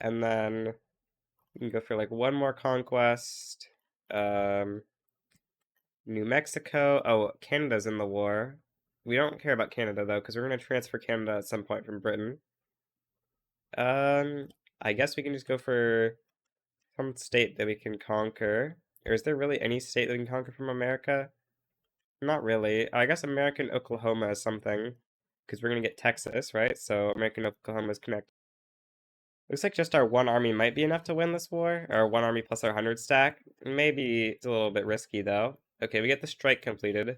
And then we can go for like one more conquest. Um, New Mexico. Oh, Canada's in the war. We don't care about Canada though, because we're going to transfer Canada at some point from Britain. Um, I guess we can just go for some state that we can conquer. Or is there really any state that we can conquer from America? Not really. I guess American Oklahoma is something, because we're gonna get Texas, right? So American Oklahoma is connected. Looks like just our one army might be enough to win this war. Our one army plus our 100 stack. Maybe it's a little bit risky though. Okay, we get the strike completed.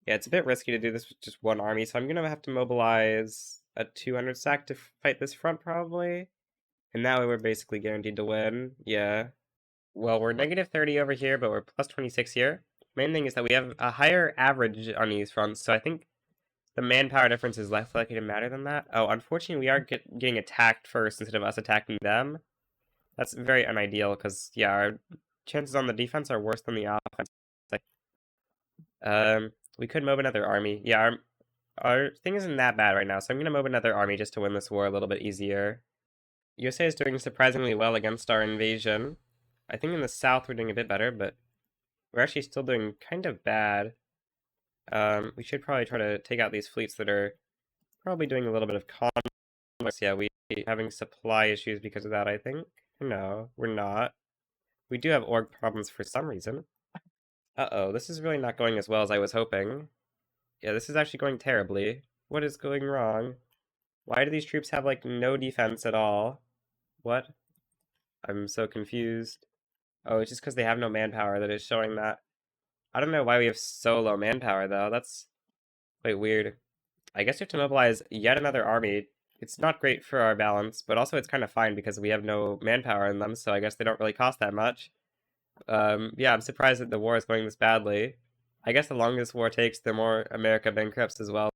Yeah, it's a bit risky to do this with just one army, so I'm gonna have to mobilize a 200 stack to fight this front probably. And now we're basically guaranteed to win. Yeah. Well, we're negative 30 over here, but we're plus 26 here. Main thing is that we have a higher average on these fronts, so I think the manpower difference is less likely to matter than that. Oh, unfortunately, we are getting attacked first instead of us attacking them. That's very unideal, because, yeah, our chances on the defense are worse than the offense. We could move another army. Yeah, our thing isn't that bad right now, so I'm going to move another army just to win this war a little bit easier. USA is doing surprisingly well against our invasion. I think in the south we're doing a bit better, but we're actually still doing kind of bad. We should probably try to take out these fleets that are probably doing a little bit of conflict. Yeah, we having supply issues because of that, I think. No, we're not. We do have org problems for some reason. Uh-oh, this is really not going as well as I was hoping. Yeah, this is actually going terribly. What is going wrong? Why do these troops have, like, no defense at all? What? I'm so confused. Oh, it's just because they have no manpower that is showing that. I don't know why we have so low manpower, though. That's quite weird. I guess you have to mobilize yet another army. It's not great for our balance, but also it's kind of fine because we have no manpower in them, so I guess they don't really cost that much. Yeah, I'm surprised that the war is going this badly. I guess the longer this war takes, the more America bankrupts as well.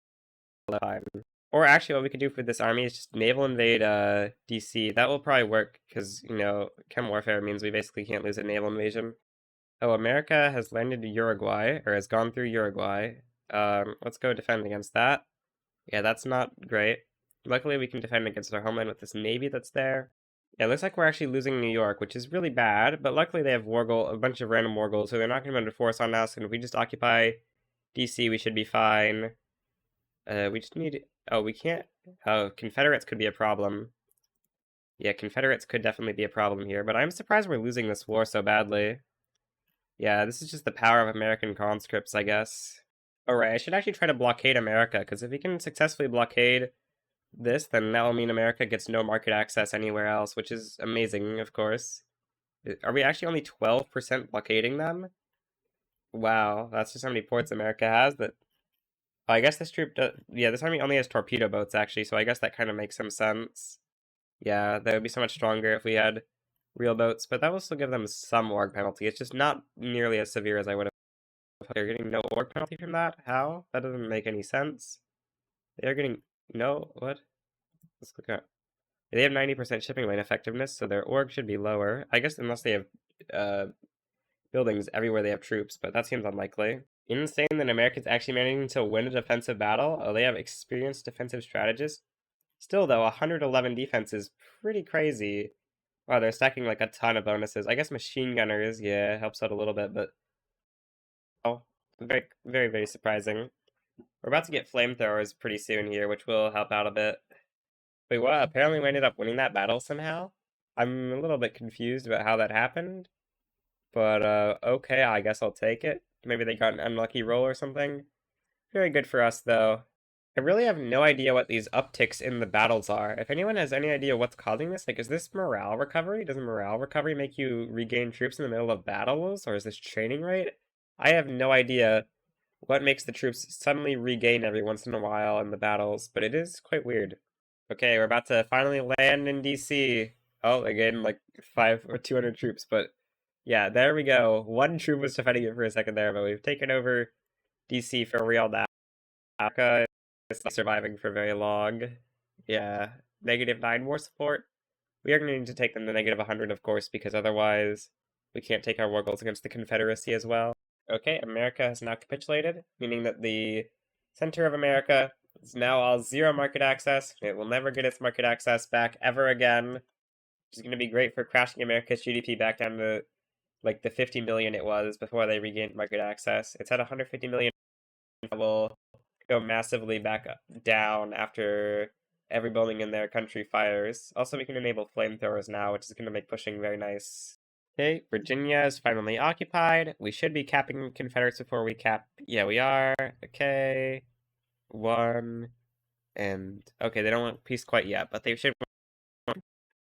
Fine. Or actually, what we could do for this army is just naval invade DC. That will probably work because, you know, chem warfare means we basically can't lose a naval invasion. Oh, America has landed Uruguay, or has gone through Uruguay. Let's go defend against that. Yeah, that's not great. Luckily, we can defend against our homeland with this navy that's there. Yeah, it looks like we're actually losing New York, which is really bad, but luckily they have war goal, a bunch of random war goals, so they're not going to be able to force on us, and if we just occupy DC, we should be fine. We just need... Oh, we can't... Oh, Confederates could be a problem. Yeah, Confederates could definitely be a problem here, but I'm surprised we're losing this war so badly. Yeah, this is just the power of American conscripts, I guess. Alright, I should actually try to blockade America, because if we can successfully blockade this, then that will mean America gets no market access anywhere else, which is amazing, of course. Are we actually only 12% blockading them? Wow, that's just how many ports America has, but... I guess this troop does... Yeah, this army only has torpedo boats, actually, so I guess that kind of makes some sense. Yeah, they would be so much stronger if we had real boats, but that will still give them some org penalty. It's just not nearly as severe as I would have. They're getting no org penalty from that? How? That doesn't make any sense. They're getting... No? What? Let's look at... They have 90% shipping lane effectiveness, so their org should be lower. I guess unless they have buildings everywhere they have troops, but that seems unlikely. Insane that America's actually managing to win a defensive battle. Oh, they have experienced defensive strategists. Still, though, 111 defense is pretty crazy. Wow, they're stacking like a ton of bonuses. I guess machine gunners, yeah, helps out a little bit, but... Oh, very, very, very surprising. We're about to get flamethrowers pretty soon here, which will help out a bit. Wait, what? Apparently we ended up winning that battle somehow? I'm a little bit confused about how that happened. But, okay, I guess I'll take it. Maybe they got an unlucky roll or something. Very good for us, though. I really have no idea what these upticks in the battles are. If anyone has any idea what's causing this, like, is this morale recovery? Does morale recovery make you regain troops in the middle of battles? Or is this training rate? I have no idea what makes the troops suddenly regain every once in a while in the battles, but it is quite weird. Okay, we're about to finally land in DC. Oh, again, like 5 or 200 troops, but yeah, there we go. One troop was defending it for a second there, but we've taken over DC for real now. Africa is not surviving for very long. Yeah, -9 war support. We are going to need to take them to -100, of course, because otherwise we can't take our war goals against the Confederacy as well. Okay, America has now capitulated, meaning that the center of America is now all zero market access. It will never get its market access back ever again, which is going to be great for crashing America's GDP back down to like the 50 million it was before they regained market access. It's at 150 million. It will go massively back down after every building in their country fires. Also, we can enable flamethrowers now, which is going to make pushing very nice. Okay, Virginia is finally occupied. We should be capping Confederates before we cap. Yeah, we are. Okay. One. And okay, they don't want peace quite yet, but they should.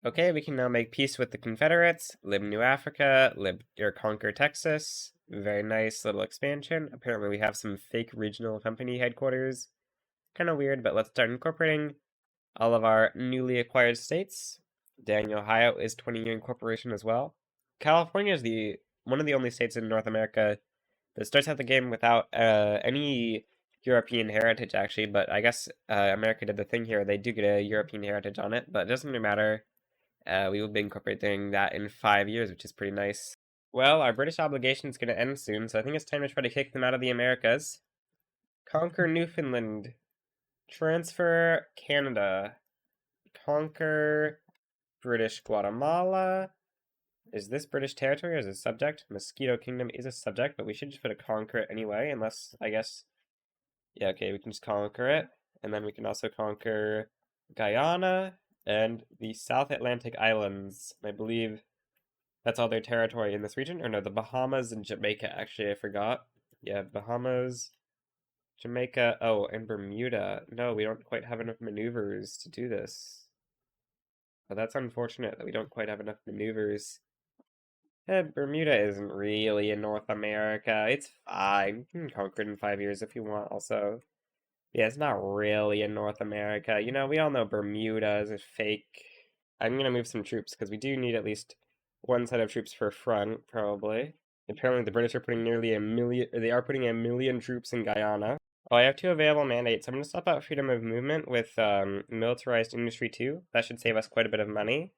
Okay, we can now make peace with the Confederates. Lib New Africa, conquer Texas. Very nice little expansion. Apparently we have some fake regional company headquarters. Kind of weird, but let's start incorporating all of our newly acquired states. Dang, Ohio is 20-year incorporation as well. California is one of the only states in North America that starts out the game without any European heritage, actually, but I guess America did the thing here. They do get a European heritage on it, but it doesn't really matter. We will be incorporating that in 5 years, which is pretty nice. Well, our British obligation is going to end soon, so I think it's time to try to kick them out of the Americas. Conquer Newfoundland. Transfer Canada. Conquer British Guatemala. Is this British territory or is it subject? Mosquito Kingdom is a subject, but we should just put a conquer it anyway, unless, I guess... Yeah, okay, we can just conquer it. And then we can also conquer Guyana and the South Atlantic Islands. I believe that's all their territory in this region. Or no, the Bahamas and Jamaica, actually, I forgot. Yeah, Bahamas, Jamaica, oh, and Bermuda. No, we don't quite have enough maneuvers to do this. But that's unfortunate that we don't quite have enough maneuvers. Bermuda isn't really in North America. It's fine. You can conquer it in 5 years if you want, also. Yeah, it's not really in North America. You know, we all know Bermuda is a fake. I'm gonna move some troops, because we do need at least one set of troops per front, probably. Apparently the British are putting nearly a million, they are putting 1,000,000 troops in Guyana. Oh, I have 2 available mandates. I'm gonna swap out freedom of movement with militarized industry 2. That should save us quite a bit of money.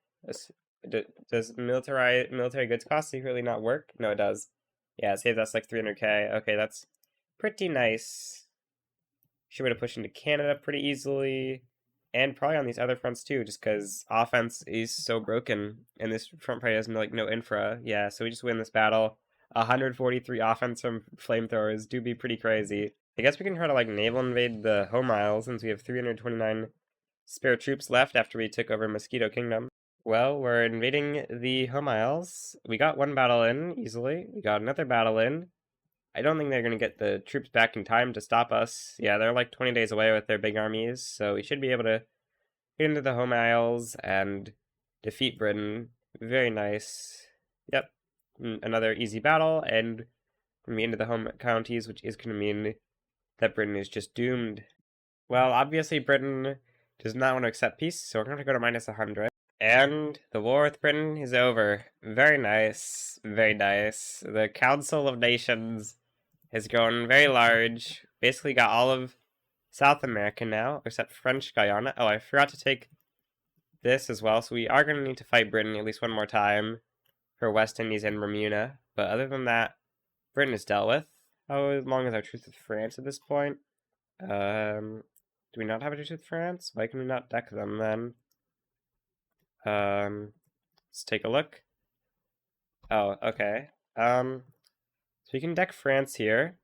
Does military goods cost secretly not work? No, it does. Yeah, it saves us like 300k. Okay, that's pretty nice. Should be able to push into Canada pretty easily. And probably on these other fronts too, just because offense is so broken. And this front probably has no infra. Yeah, so we just win this battle. 143 offense from flamethrowers do be pretty crazy. I guess we can try to like naval invade the Home Isles since we have 329 spare troops left after we took over Mosquito Kingdom. Well, we're invading the Home Isles. We got one battle in easily. We got another battle in. I don't think they're going to get the troops back in time to stop us. Yeah, they're like 20 days away with their big armies, so we should be able to get into the Home Isles and defeat Britain. Very nice. Yep, another easy battle, and we're going to be into the home counties, which is going to mean that Britain is just doomed. Well, obviously Britain does not want to accept peace, so we're going to go to minus 100. And the war with Britain is over. Very nice. Very nice. The Council of Nations has grown very large. Basically got all of South America now, except French Guyana. Oh, I forgot to take this as well, so we are going to need to fight Britain at least one more time for West Indies and Bermuda. But other than that, Britain is dealt with. How long is our truce with France at this point? Do we not have a truce with France? Why can we not deck them then? Let's take a look. Oh, okay. So we can deck France here.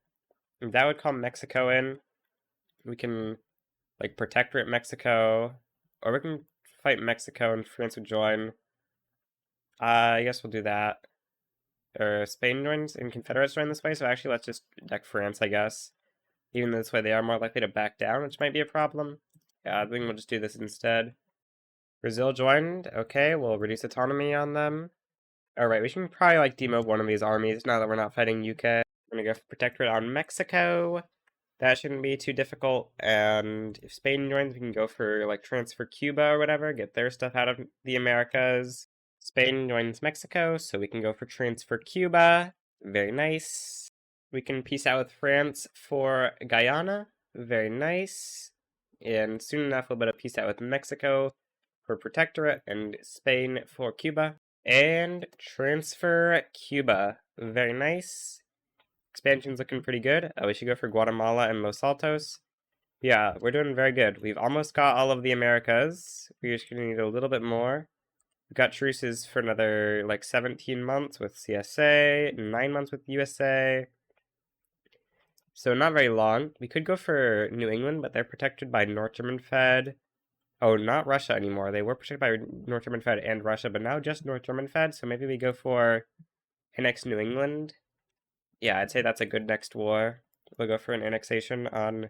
That would call Mexico in. We can, like, protectorate Mexico. Or we can fight Mexico and France would join. I guess we'll do that. Or Spain joins and Confederates join this way, so actually let's just deck France, I guess. Even though this way they are more likely to back down, which might be a problem. Yeah, I think we'll just do this instead. Brazil joined. Okay, we'll reduce autonomy on them. Alright, we should probably like demote one of these armies now that we're not fighting UK. I'm gonna go for protectorate on Mexico. That shouldn't be too difficult. And if Spain joins, we can go for like transfer Cuba or whatever, get their stuff out of the Americas. Spain joins Mexico, so we can go for transfer Cuba. Very nice. We can peace out with France for Guyana. Very nice. And soon enough, we'll be able to peace out with Mexico for protectorate and Spain for Cuba. And transfer Cuba. Very nice. Expansion's looking pretty good. We should go for Guatemala and Los Altos. Yeah, we're doing very good. We've almost got all of the Americas. We're just gonna need a little bit more. We've got truces for another, like, 17 months with CSA, 9 months with USA. So not very long. We could go for New England, but they're protected by North German Fed. Oh, not Russia anymore. They were protected by North German Fed and Russia, but now just North German Fed. So maybe we go for annex New England. Yeah, I'd say that's a good next war. We'll go for an annexation on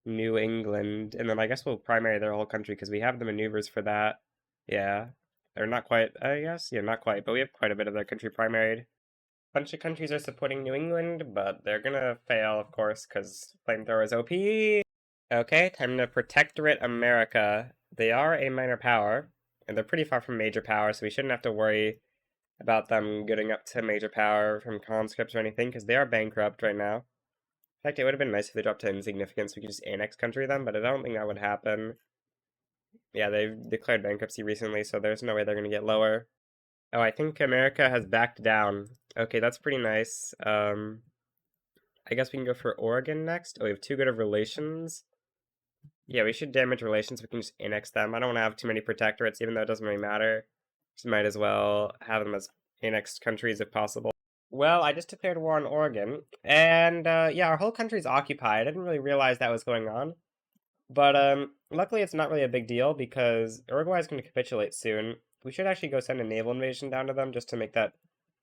New England, and then I guess we'll primary their whole country because we have the maneuvers for that. Yeah. Or not quite, I guess. Yeah, not quite, but we have quite a bit of their country primaried. Bunch of countries are supporting New England, but they're gonna fail, of course, because flamethrower is OP. Okay, time to Protectorate America. They are a minor power, and they're pretty far from major power, so we shouldn't have to worry about them getting up to major power from conscripts or anything, because they are bankrupt right now. In fact, it would have been nice if they dropped to insignificance, so we could just annex country them, but I don't think that would happen. Yeah, they've declared bankruptcy recently, so there's no way they're going to get lower. Oh, I think America has backed down. Okay, that's pretty nice. I guess we can go for Oregon next. Oh, we have too good of relations. Yeah, we should damage relations. We can just annex them. I don't want to have too many protectorates, even though it doesn't really matter. Just might as well have them as annexed countries if possible. Well, I just declared war on Oregon, and yeah, our whole country's occupied. I didn't really realize that was going on. But luckily it's not really a big deal because Uruguay is going to capitulate soon. We should actually go send a naval invasion down to them just to make that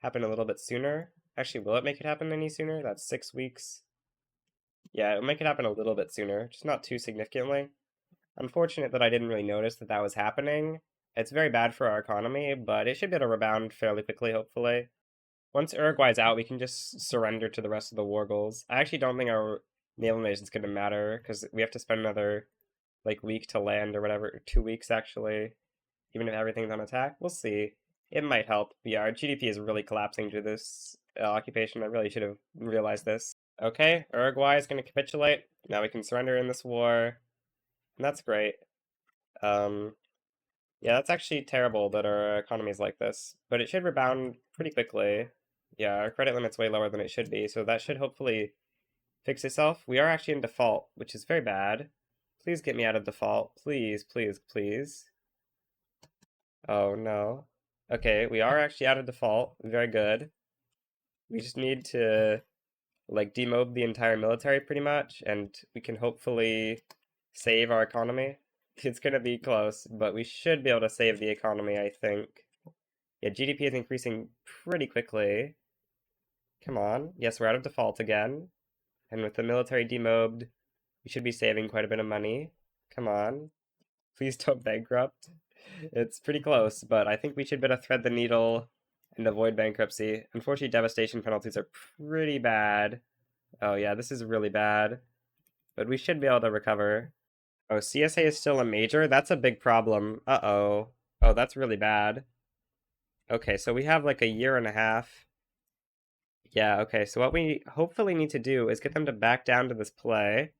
happen a little bit sooner. Actually, will it make it happen any sooner? That's 6 weeks. Yeah, it'll make it happen a little bit sooner, just not too significantly. Unfortunate that I didn't really notice that that was happening. It's very bad for our economy, but it should be able to rebound fairly quickly, hopefully. Once Uruguay's out, we can just surrender to the rest of the war goals. I actually don't think our naval invasion's going to matter, because we have to spend another, like, week to land or whatever, 2 weeks actually, even if everything's on attack. We'll see. It might help. Yeah, our GDP is really collapsing due to this occupation. I really should have realized this. Okay, Uruguay is going to capitulate. Now we can surrender in this war. And that's great. Yeah, that's actually terrible that our economy is like this, but it should rebound pretty quickly. Yeah, our credit limit's way lower than it should be, so that should hopefully fix itself. We are actually in default, which is very bad. Please get me out of default. Please, please, please. Oh, no. Okay, we are actually out of default. Very good. We just need to, like, demob the entire military pretty much, and we can hopefully save our economy. It's gonna be close, but we should be able to save the economy, I think. Yeah, GDP is increasing pretty quickly. Come on. Yes, we're out of default again. And with the military demobbed, we should be saving quite a bit of money. Come on. Please don't bankrupt. It's pretty close, but I think we should be able to thread the needle and avoid bankruptcy. Unfortunately, devastation penalties are pretty bad. Oh yeah, this is really bad. But we should be able to recover. Oh, CSA is still a major? That's a big problem. Uh-oh. Oh, that's really bad. Okay, so we have like a year and a half. Yeah, okay, so what we hopefully need to do is get them to back down to this play.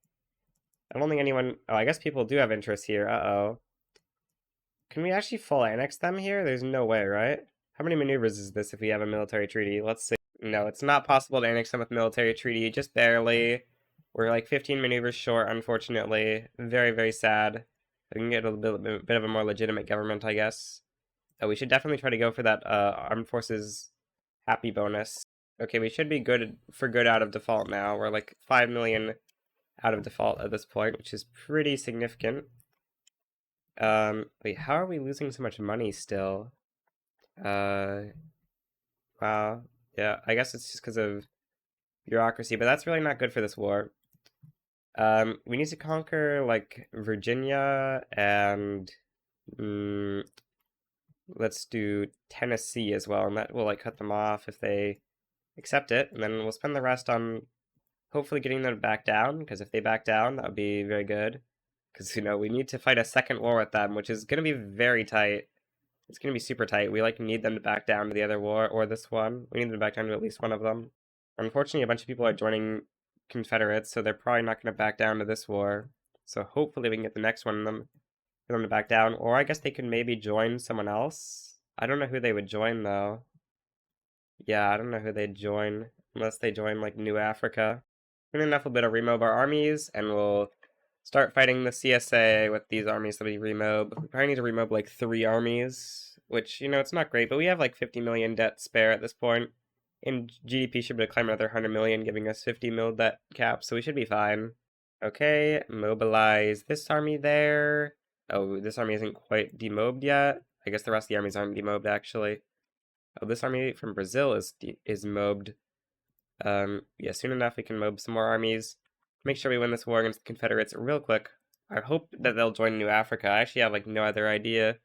I don't think anyone... Oh, I guess people do have interest here. Uh-oh. Can we actually full annex them here? There's no way, right? How many maneuvers is this if we have a military treaty? Let's see. No, it's not possible to annex them with military treaty, just barely. We're like 15 maneuvers short, unfortunately. Very, very sad. We can get a bit of a more legitimate government, I guess. Oh, we should definitely try to go for that armed forces happy bonus. Okay, we should be good for good out of default now. We're like 5 million out of default at this point, which is pretty significant. Wait, how are we losing so much money still? Wow. Yeah, I guess it's just because of bureaucracy, but that's really not good for this war. We need to conquer, like, Virginia and, let's do Tennessee as well, and that will, like, cut them off if they accept it, and then we'll spend the rest on hopefully getting them back down, because if they back down, that would be very good. Because, you know, we need to fight a second war with them, which is going to be very tight. It's going to be super tight. We, like, need them to back down to the other war, or this one. We need them to back down to at least one of them. Unfortunately, a bunch of people are joining Confederates, so they're probably not going to back down to this war. So hopefully we can get the next one of them, for them to back down. Or I guess they could maybe join someone else. I don't know who they would join, though. Yeah, I don't know who they'd join, unless they join, like, New Africa. Soon enough, we'll be able to remob our armies, and we'll start fighting the CSA with these armies that we remob. We probably need to remob, like, 3 armies, which, you know, it's not great, but we have, like, 50 million debt spare at this point. And GDP should be able to climb another 100 million, giving us 50 mil debt cap, so we should be fine. Okay, mobilize this army there. Oh, this army isn't quite demobbed yet. I guess the rest of the armies aren't demobbed, actually. Oh, this army from Brazil is mobbed. Yeah, soon enough we can mob some more armies. Make sure we win this war against the Confederates real quick. I hope that they'll join New Africa. I actually have, like, no other idea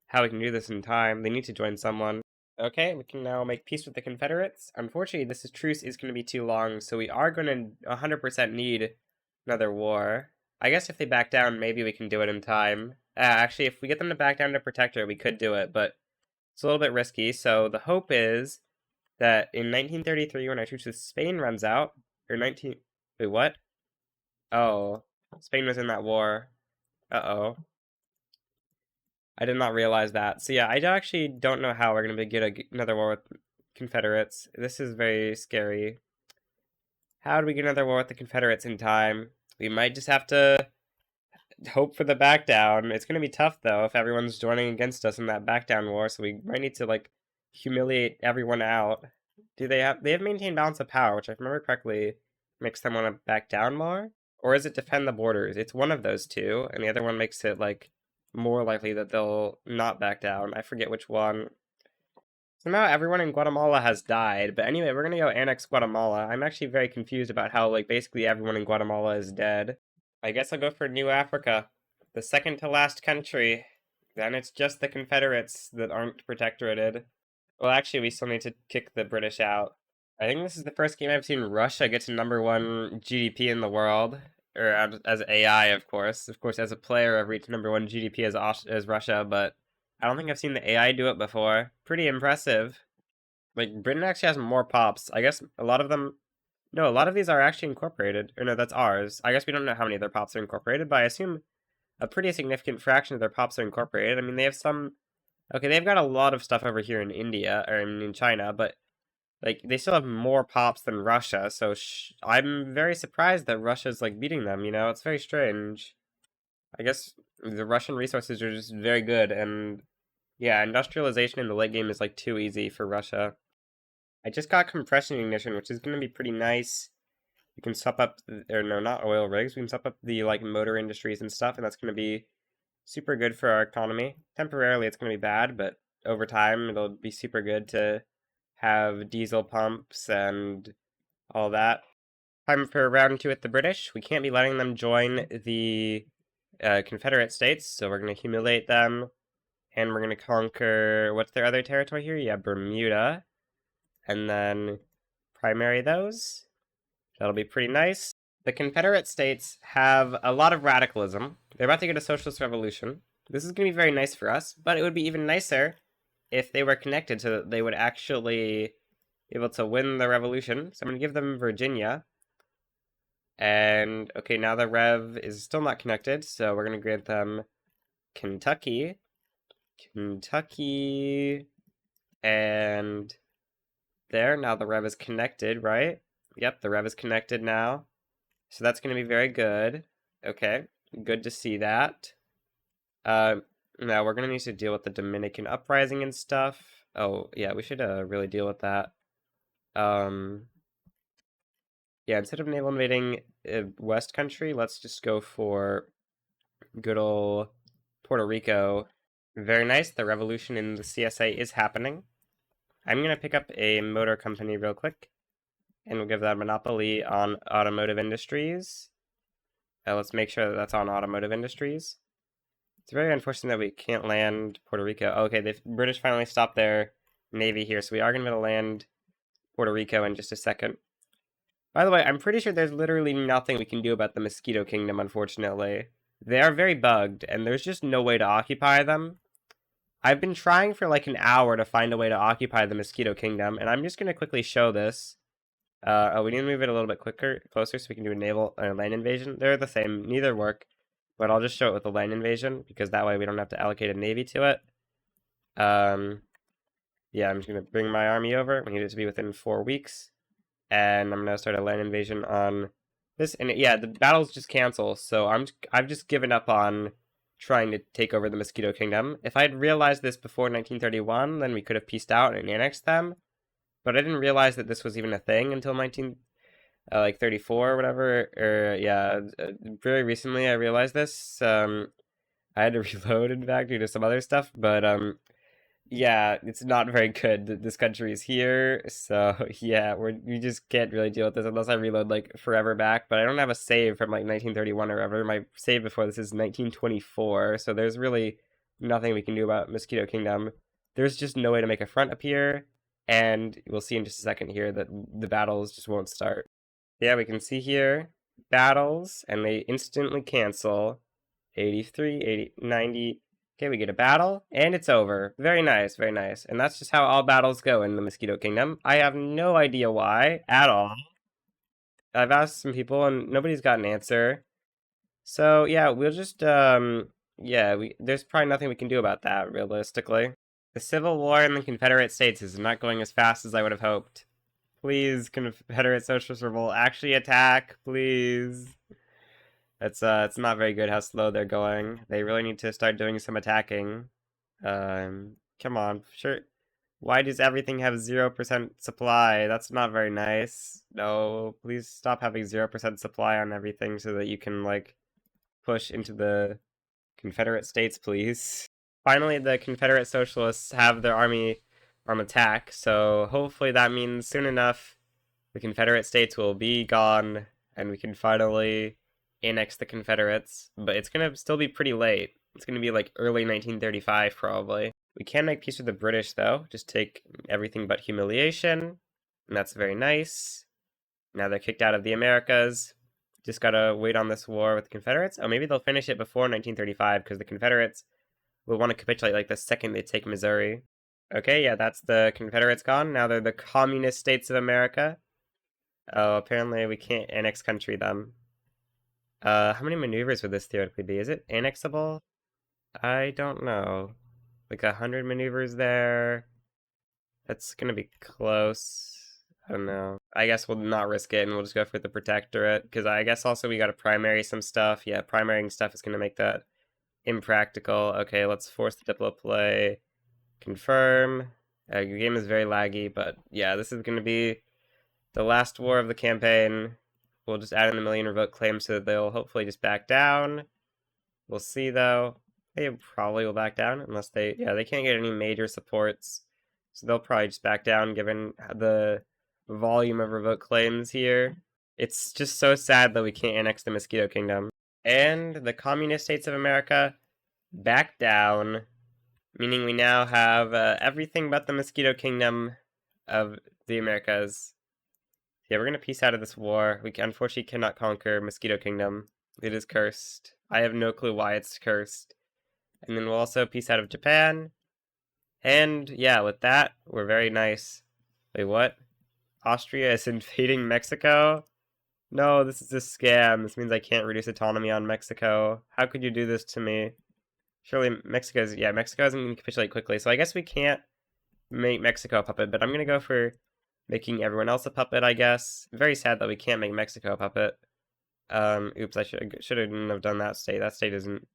how we can do this in time. They need to join someone. Okay, we can now make peace with the Confederates. Unfortunately, this truce is going to be too long, so we are going to 100% need another war. I guess if they back down, maybe we can do it in time. Actually, if we get them to back down to Protector, we could do it, but it's a little bit risky. So the hope is that in 1933, when our truce with Spain runs out, or 19... Wait, what? Oh, Spain was in that war. Uh-oh. I did not realize that. So yeah, I actually don't know how we're going to get another war with Confederates. This is very scary. How do we get another war with the Confederates in time? We might just have to hope for the back down. It's going to be tough, though, if everyone's joining against us in that back down war, so we might need to, like, humiliate everyone out. They have maintained balance of power, which, if I remember correctly, makes them want to back down more? Or is it defend the borders? It's one of those two, and the other one makes it, like, more likely that they'll not back down. I forget which one. So now everyone in Guatemala has died, but anyway, we're gonna go annex Guatemala. I'm actually very confused about how, like, basically everyone in Guatemala is dead. I guess I'll go for New Africa, the second to last country. Then it's just the Confederates that aren't protectorated. Well, actually, we still need to kick the British out. I think this is the first game I've seen Russia get to #1 GDP in the world. Or as AI, of course. Of course, as a player, I've reached #1 GDP as Russia, but I don't think I've seen the AI do it before. Pretty impressive. Like, Britain actually has more pops. I guess a lot of them... No, a lot of these are actually incorporated. Or no, that's ours. I guess we don't know how many of their pops are incorporated, but I assume a pretty significant fraction of their pops are incorporated. I mean, they have some... Okay, they've got a lot of stuff over here in India, or in China, but, like, they still have more pops than Russia, so I'm very surprised that Russia's, like, beating them, you know? It's very strange. I guess the Russian resources are just very good, and, yeah, industrialization in the late game is, like, too easy for Russia. I just got compression ignition, which is going to be pretty nice. We can swap up, or no, not oil rigs, we can swap up the, like, motor industries and stuff, and that's going to be super good for our economy. Temporarily, it's going to be bad, but over time, it'll be super good to have diesel pumps and all that. Time for round 2 with the British. We can't be letting them join the Confederate States, so we're going to humiliate them, and we're going to conquer... What's their other territory here? Yeah, Bermuda. And then primary those. That'll be pretty nice. The Confederate States have a lot of radicalism. They're about to get a socialist revolution. This is going to be very nice for us, but it would be even nicer if they were connected so that they would actually be able to win the revolution. So I'm going to give them Virginia. And, okay, now the Rev is still not connected, so we're going to grant them Kentucky. Kentucky. And there, now the Rev is connected, right? Yep, the Rev is connected now. So that's going to be very good. Okay, good to see that. Now we're going to need to deal with the Dominican uprising and stuff. Oh, yeah, we should really deal with that. Yeah, instead of naval invading West Country, let's just go for good old Puerto Rico. Very nice, the revolution in the CSA is happening. I'm going to pick up a motor company real quick, and we'll give that a monopoly on automotive industries. Let's make sure that that's on automotive industries. It's very unfortunate that we can't land Puerto Rico. Oh, okay, the British finally stopped their navy here, so we are going to be able to land Puerto Rico in just a second. By the way, I'm pretty sure there's literally nothing we can do about the Mosquito Kingdom, unfortunately. They are very bugged, and there's just no way to occupy them. I've been trying for like an hour to find a way to occupy the Mosquito Kingdom, and I'm just going to quickly show this. Oh, we need to move it a little bit closer so we can do a naval or land invasion. They're the same, neither work, but I'll just show it with the land invasion, because that way we don't have to allocate a navy to it. Yeah, I'm just gonna bring my army over. We need it to be within 4 weeks. And I'm gonna start a land invasion on this. And yeah, the battles just cancel, so I've just given up on trying to take over the Mosquito Kingdom. If I'd realized this before 1931, then we could have pieced out and annexed them. But I didn't realize that this was even a thing until 34 or whatever. Or yeah, very recently I realized this. I had to reload in fact due to some other stuff, but yeah, it's not very good that this country is here. So yeah, we just can't really deal with this unless I reload like forever back. But I don't have a save from like 1931 or ever. My save before this is 1924. So there's really nothing we can do about Mosquito Kingdom. There's just no way to make a front appear, and we'll see in just a second here that the battles just won't start. Yeah, we can see here battles, and they instantly cancel. 83, 80, 90. Okay, we get a battle, and it's over. Very nice, very nice. And that's just how all battles go in the Mosquito Kingdom. I have no idea why, at all. I've asked some people, and nobody's got an answer. So, yeah, we'll just, yeah, there's probably nothing we can do about that, realistically. The Civil War in the Confederate States is not going as fast as I would have hoped. Please, Confederate Socialist Revolt, actually attack, please. It's not very good how slow they're going. They really need to start doing some attacking. Come on, sure. Why does everything have 0% supply? That's not very nice. No, please stop having 0% supply on everything so that you can, like, push into the Confederate States, please. Finally, the Confederate Socialists have their army on attack, so hopefully that means soon enough the Confederate States will be gone and we can finally annex the Confederates, but it's gonna still be pretty late. It's gonna be like early 1935 probably. We can make peace with the British though, just take everything but humiliation, and that's very nice. Now they're kicked out of the Americas. Just gotta wait on this war with the Confederates. Oh, maybe they'll finish it before 1935 because the Confederates will want to capitulate like the second they take Missouri. Okay, yeah, that's the Confederates gone. Now they're the Communist States of America. Oh, apparently we can't annex country them. How many maneuvers would this theoretically be? Is it annexable? I don't know. Like 100 maneuvers there. That's gonna be close. I don't know. I guess we'll not risk it and we'll just go for the protectorate. Because I guess also we gotta primary some stuff. Yeah, primarying stuff is gonna make that impractical. Okay, let's force the Diplo play. Confirm. Your game is very laggy, but yeah, this is gonna be the last war of the campaign. We'll just add in a million revoke claims so that they'll hopefully just back down. We'll see, though. They probably will back down unless they can't get any major supports. So they'll probably just back down given the volume of revoke claims here. It's just so sad that we can't annex the Mosquito Kingdom. And the Communist States of America back down, meaning we now have everything but the Mosquito Kingdom of the Americas. Yeah, we're gonna peace out of this war. We unfortunately cannot conquer Mosquito Kingdom. It is cursed. I have no clue why it's cursed. And then we'll also peace out of Japan. And yeah, with that, we're very nice. Wait, what? Austria is invading Mexico? No, this is a scam. This means I can't reduce autonomy on Mexico. How could you do this to me? Surely Mexico isn't gonna capitulate quickly, so I guess we can't make Mexico a puppet, but I'm gonna go for making everyone else a puppet, I guess. Very sad that we can't make Mexico a puppet. Oops, I shouldn't have done that state. That state isn't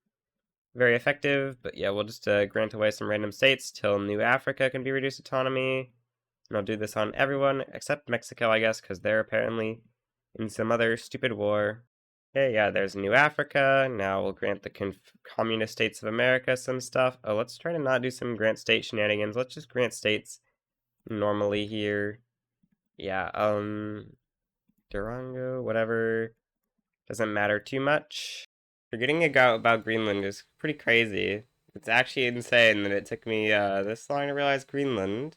very effective, but yeah, we'll just grant away some random states till New Africa can be reduced autonomy. And I'll do this on everyone except Mexico, I guess, because they're apparently in some other stupid war. Okay, yeah, there's New Africa. Now we'll grant the Communist States of America some stuff. Oh, let's try to not do some grant state shenanigans. Let's just grant states normally here. Yeah, Durango, whatever. Doesn't matter too much. Forgetting about Greenland is pretty crazy. It's actually insane that it took me this long to realize Greenland.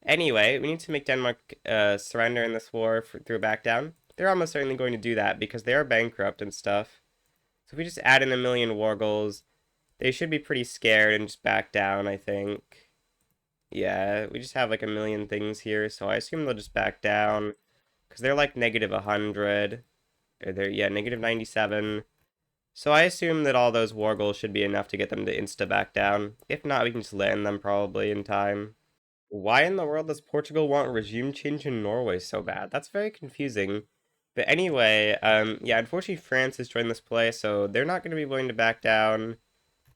Anyway, we need to make Denmark surrender in this war through a back down. They're almost certainly going to do that because they are bankrupt and stuff. So if we just add in a million war goals, they should be pretty scared and just back down, I think. Yeah, we just have like a million things here, so I assume they'll just back down. Because they're like negative 100. Or they're, yeah, negative 97. So I assume that all those war goals should be enough to get them to insta back down. If not, we can just land them probably in time. Why in the world does Portugal want regime change in Norway so bad? That's very confusing. But anyway, yeah, unfortunately France has joined this play, so they're not going to be willing to back down.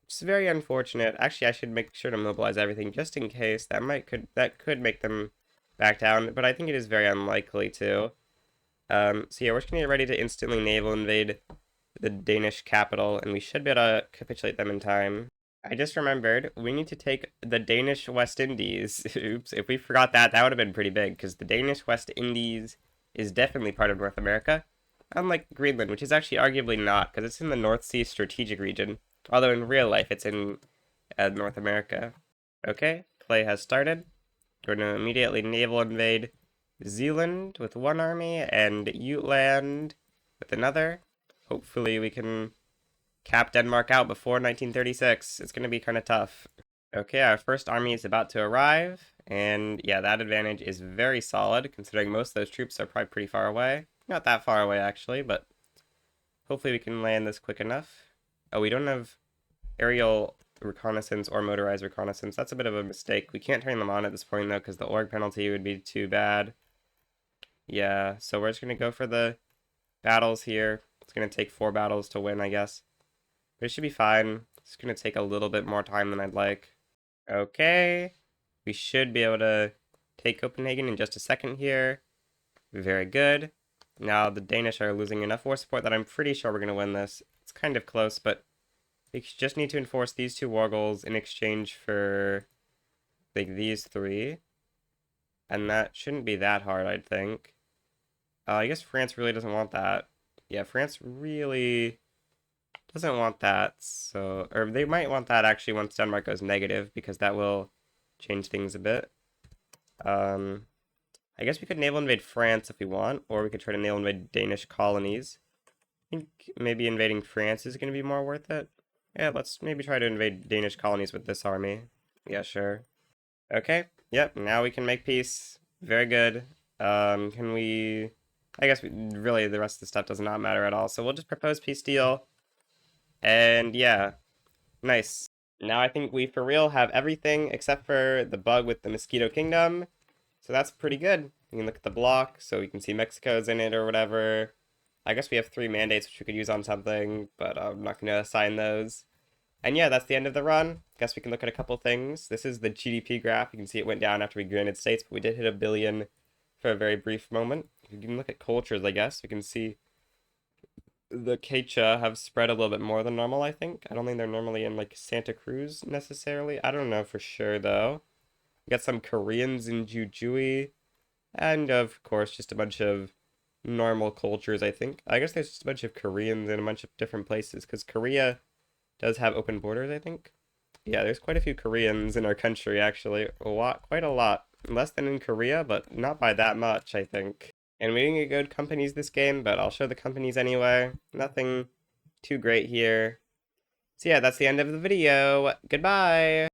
It's very unfortunate. Actually, I should make sure to mobilize everything just in case. That could make them back down, but I think it is very unlikely to. So yeah, we're just gonna get ready to instantly naval invade the Danish capital, and we should be able to capitulate them in time. I just remembered we need to take the Danish West Indies. Oops, if we forgot that, that would have been pretty big, because the Danish West Indies is definitely part of North America, unlike Greenland, which is actually arguably not, because it's in the North Sea strategic region, although in real life it's in North America. Okay, play has started. We're going to immediately naval invade Zealand with one army and Jutland with another. Hopefully we can cap Denmark out before 1936. It's going to be kind of tough. Okay, our first army is about to arrive, and yeah, that advantage is very solid, considering most of those troops are probably pretty far away. Not that far away, actually, but hopefully we can land this quick enough. Oh, we don't have aerial reconnaissance or motorized reconnaissance. That's a bit of a mistake. We can't turn them on at this point, though, because the org penalty would be too bad. Yeah, so we're just going to go for the battles here. It's going to take 4 battles to win, I guess. But it should be fine. It's going to take a little bit more time than I'd like. Okay. We should be able to take Copenhagen in just a second here. Very good. Now the Danish are losing enough war support that I'm pretty sure we're going to win this. It's kind of close, but we just need to enforce these 2 war goals in exchange for, like, these 3. And that shouldn't be that hard, I'd think. I guess France really doesn't want that. Yeah, France really doesn't want that, so... Or they might want that, actually, once Denmark goes negative, because that will change things a bit. I guess we could naval invade France if we want, or we could try to naval invade Danish colonies. I think maybe invading France is going to be more worth it. Yeah, let's maybe try to invade Danish colonies with this army. Yeah, sure. Okay, yep, now we can make peace. Very good. Can we... I guess really the rest of the stuff does not matter at all, so we'll just propose peace deal. And yeah, nice. Now I think we for real have everything except for the bug with the Mosquito Kingdom. So that's pretty good. You can look at the block, so we can see Mexico's in it or whatever. I guess we have 3 mandates which we could use on something, but I'm not going to assign those. And yeah, that's the end of the run. Guess we can look at a couple things. This is the GDP graph. You can see it went down after we granted states, but we did hit 1 billion for a very brief moment. You can look at cultures, I guess. We can see the iquicha have spread a little bit more than normal, I think. I don't think they're normally in, like, Santa Cruz, necessarily. I don't know for sure, though. We got some Koreans in Jujuy. And, of course, just a bunch of normal cultures, I think. I guess there's just a bunch of Koreans in a bunch of different places, because Korea does have open borders, I think. Yeah, there's quite a few Koreans in our country, actually. A lot, quite a lot. Less than in Korea, but not by that much, I think. And we didn't get good companies this game, but I'll show the companies anyway. Nothing too great here. So yeah, that's the end of the video. Goodbye!